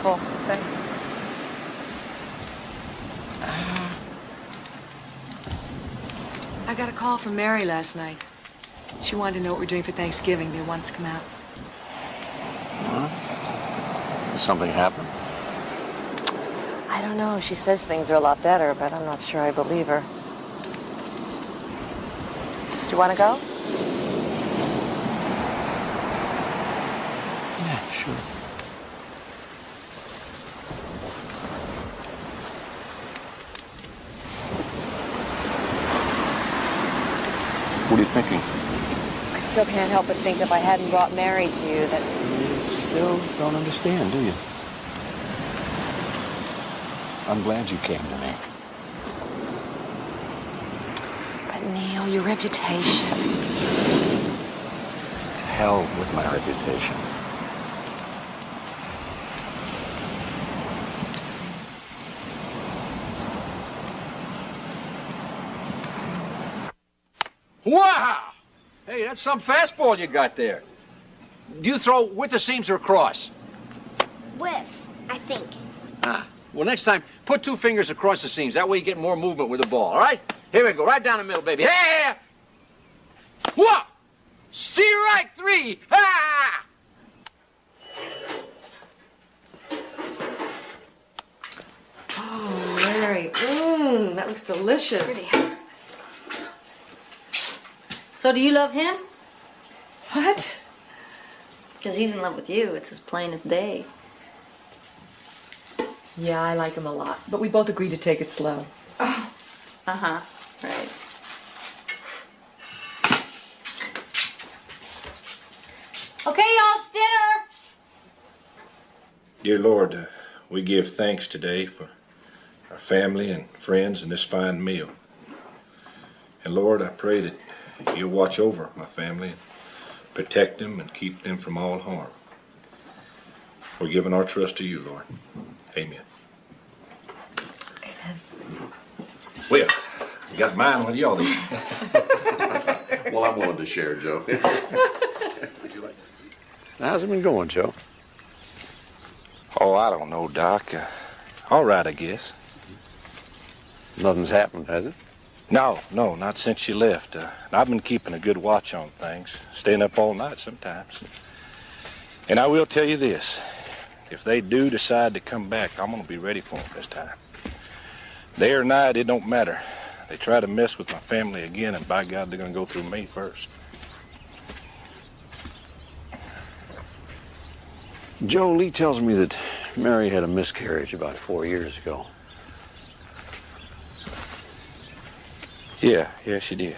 beautiful. Thanks. I got a call from Mary last night. She wanted to know what we're doing for Thanksgiving. They want us to come out. Huh? Something happened? I don't know. She says things are a lot better, but I'm not sure I believe her. Do you want to go? Yeah, sure. What are you thinking? I still can't help but think if I hadn't brought Mary to you that... You still don't understand, do you? I'm glad you came to me. But Neil, your reputation... To hell with my reputation. Wow! Hey, that's some fastball you got there. Do you throw with the seams or across? With, I think. Ah. Well, next time, put 2 fingers across the seams. That way you get more movement with the ball, all right? Here we go, right down the middle, baby. Hey! What? Strike 3! Ah! Oh, Mary. That looks delicious. Pretty. So do you love him? What? Because he's in love with you. It's as plain as day. Yeah, I like him a lot. But we both agreed to take it slow. Oh. Uh-huh. Right. Okay, y'all, it's dinner. Dear Lord, we give thanks today for our family and friends and this fine meal. And Lord, I pray that you'll watch over my family and protect them and keep them from all harm. We're giving our trust to you, Lord. Amen. Amen. Well, I got mine with y'all eat. Well, I'm willing to share, Joe. How's it been going, Joe? Oh, I don't know, Doc. All right, I guess. Nothing's happened, has it? No, not since you left. I've been keeping a good watch on things, staying up all night sometimes. And I will tell you this. If they do decide to come back, I'm going to be ready for them this time. Day or night, it don't matter. They try to mess with my family again, and by God, they're going to go through me first. Joe, Lee tells me that Mary had a miscarriage about 4 years ago. Yeah, she did.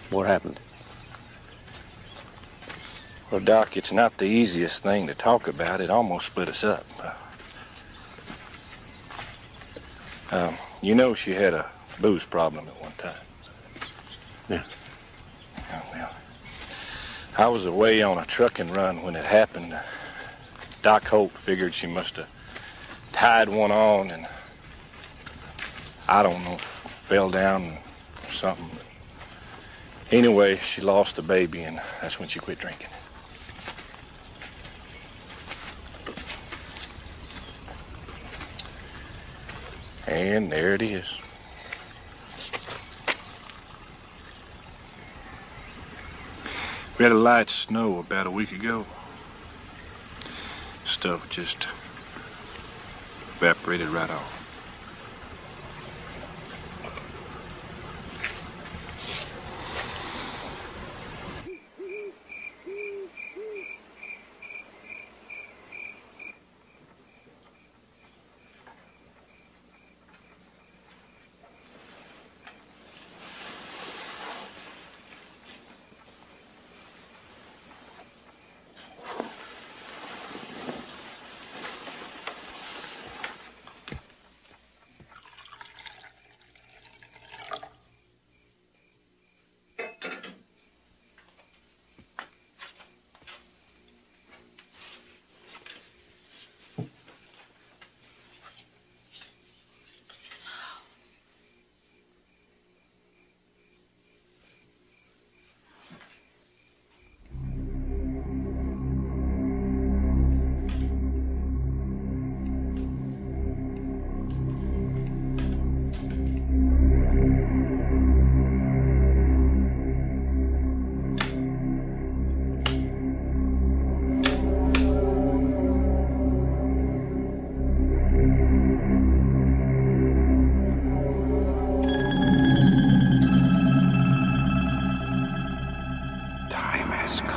What happened? Well, Doc, it's not the easiest thing to talk about. It almost split us up. You know she had a booze problem at one time. Yeah. Oh, well, I was away on a trucking run when it happened. Doc Holt figured she must have tied one on and, I don't know, fell down or something. Anyway, she lost the baby, and that's when she quit drinking. And there it is. We had a light snow about a week ago. Stuff just evaporated right off.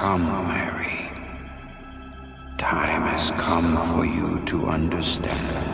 come, Mary. Time has come for you to understand.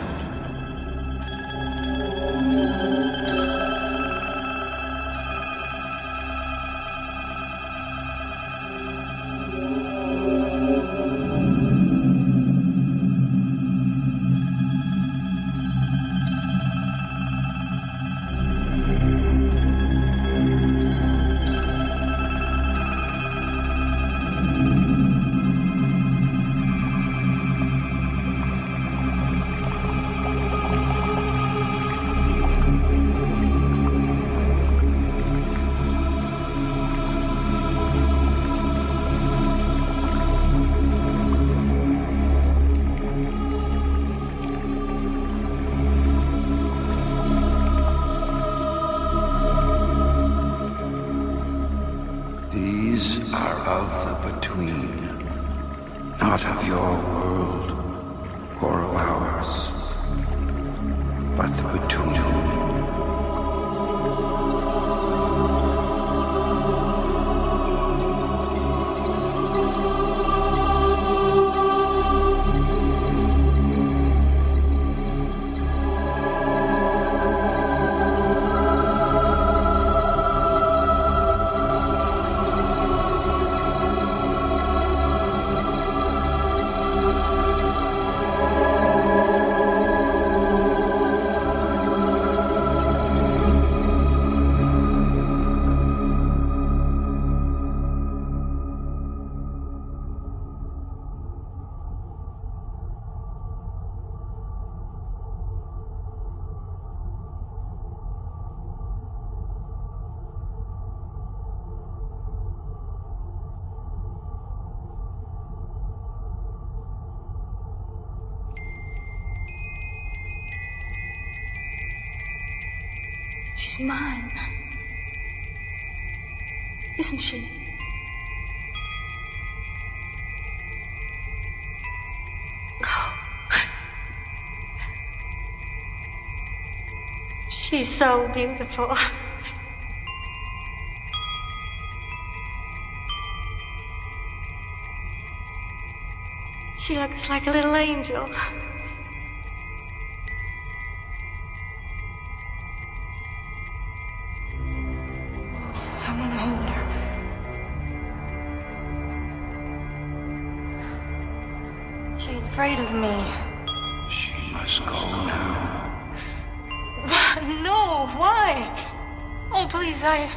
Not of your world or of ours, but the between. She's mine. Isn't she? Oh. She's so beautiful. She looks like a little angel. Afraid of me. She must go now. No, why? Oh, please, I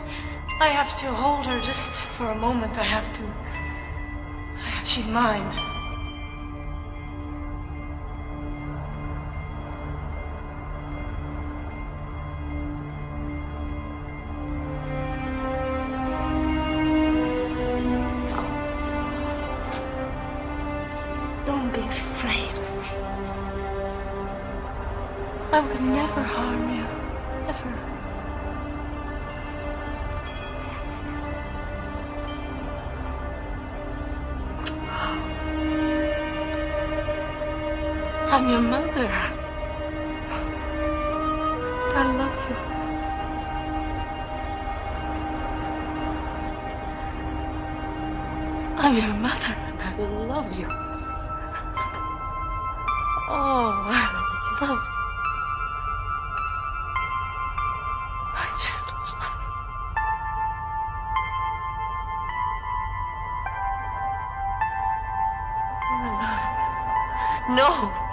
have to hold her just for a moment. I have to. She's mine. I would never harm you, ever. I'm your mother. I love you. I'm your mother, and I love you. Oh, I love you.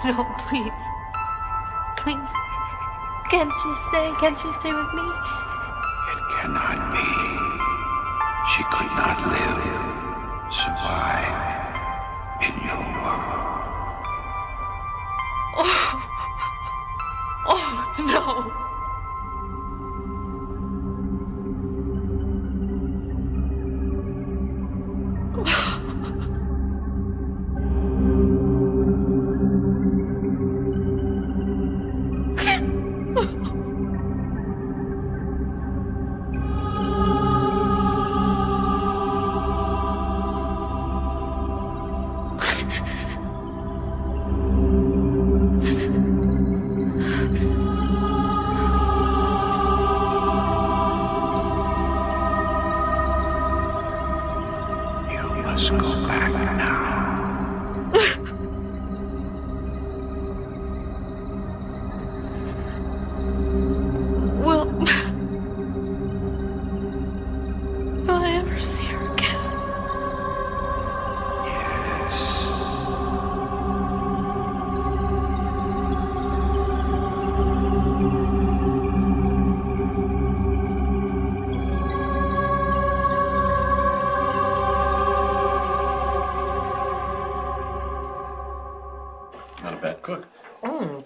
No, please. Please. Can't you stay? Can't you stay with me? It cannot be. She could not live, survive in your world. Oh, no.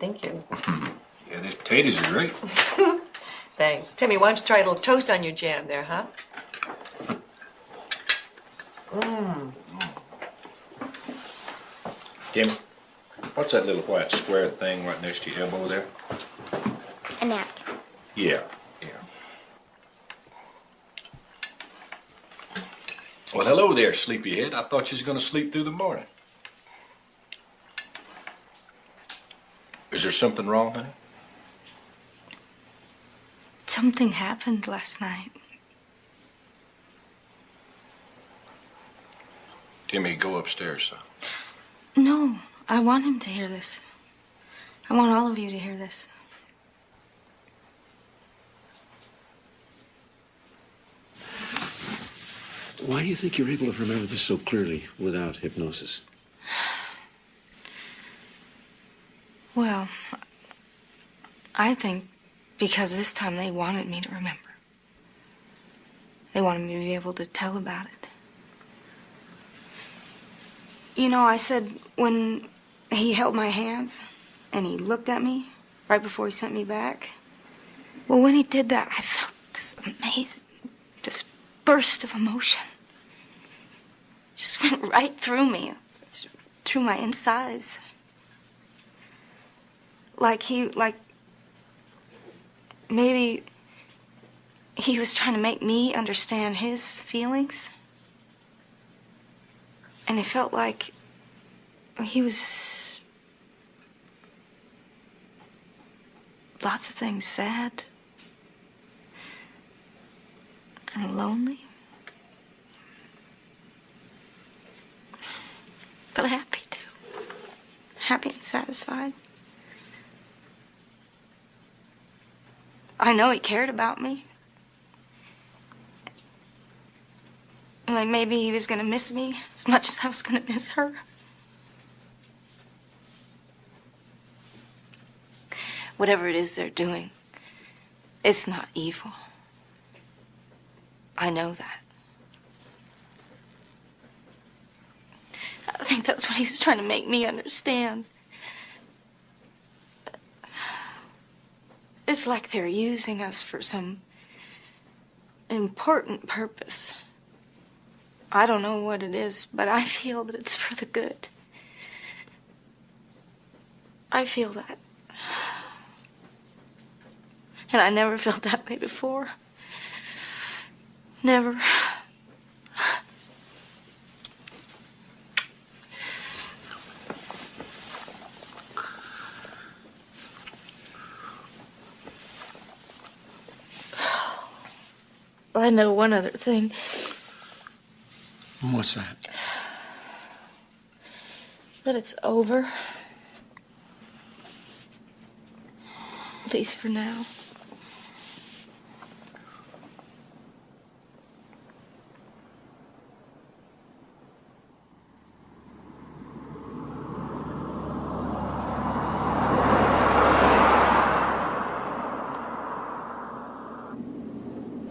Thank you. Yeah, these potatoes are great. Thanks. Timmy, why don't you try a little toast on your jam there, huh? Mmm. Tim, what's that little white square thing right next to your elbow there? A napkin. Yeah. Well, hello there, sleepyhead. I thought you was going to sleep through the morning. Is there something wrong, honey? Something happened last night. Timmy, go upstairs, son. No, I want him to hear this. I want all of you to hear this. Why do you think you're able to remember this so clearly without hypnosis? Well, I think because this time they wanted me to remember. They wanted me to be able to tell about it. You know, I said when he held my hands and he looked at me right before he sent me back. Well, when he did that, I felt this amazing, this burst of emotion. Just went right through me, through my insides. Like maybe he was trying to make me understand his feelings. And it felt like he was lots of things sad and lonely. But happy too. Happy and satisfied. I know he cared about me. Like maybe he was gonna miss me as much as I was gonna miss her. Whatever it is they're doing, it's not evil. I know that. I think that's what he was trying to make me understand. It's like they're using us for some important purpose. I don't know what it is, but I feel that it's for the good. I feel that. And I never felt that way before. Never. I know one other thing. What's that? That it's over. At least for now.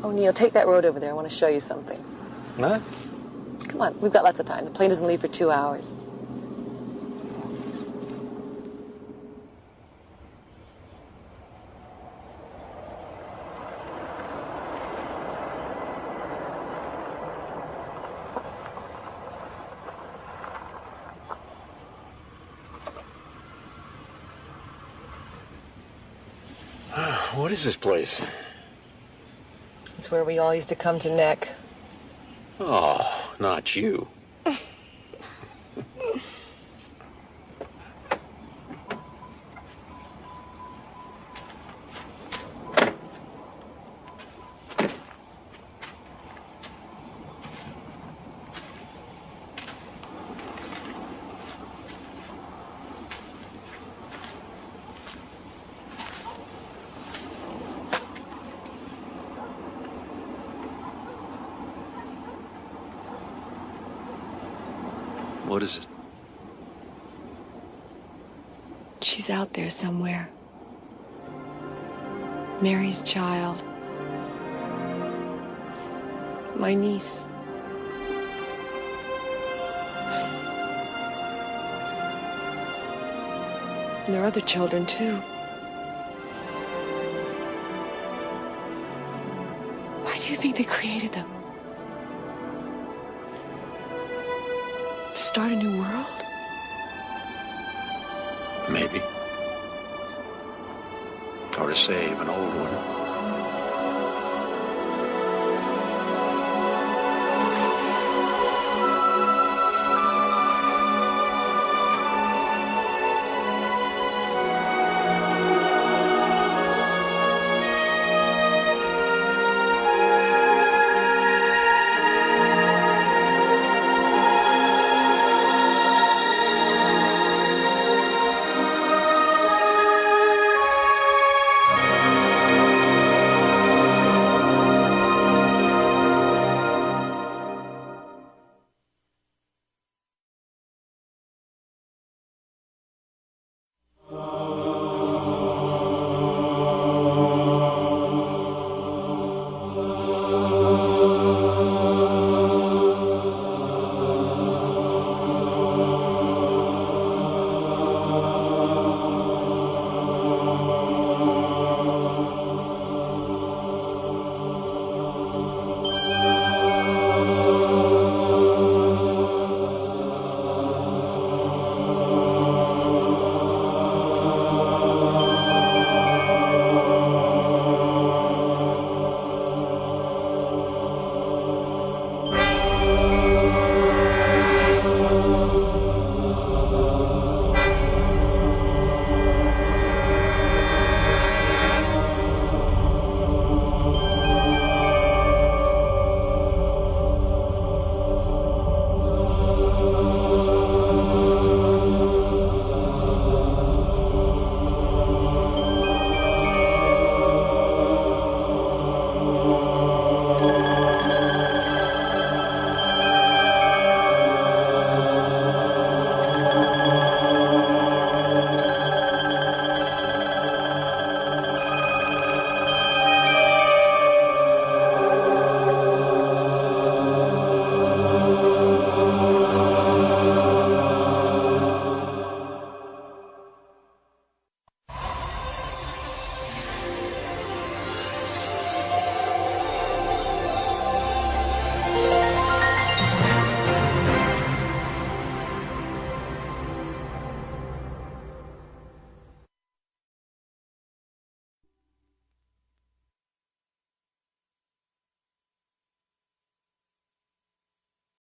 Oh, Neil, take that road over there. I want to show you something. What? Come on, we've got lots of time. The plane doesn't leave for 2 hours. What is this place? It's where we all used to come to neck. Oh, not you. What is it? She's out there somewhere. Mary's child. My niece. And there are other children, too. Why do you think they created them? To start a new world? Maybe. Or to save an old one.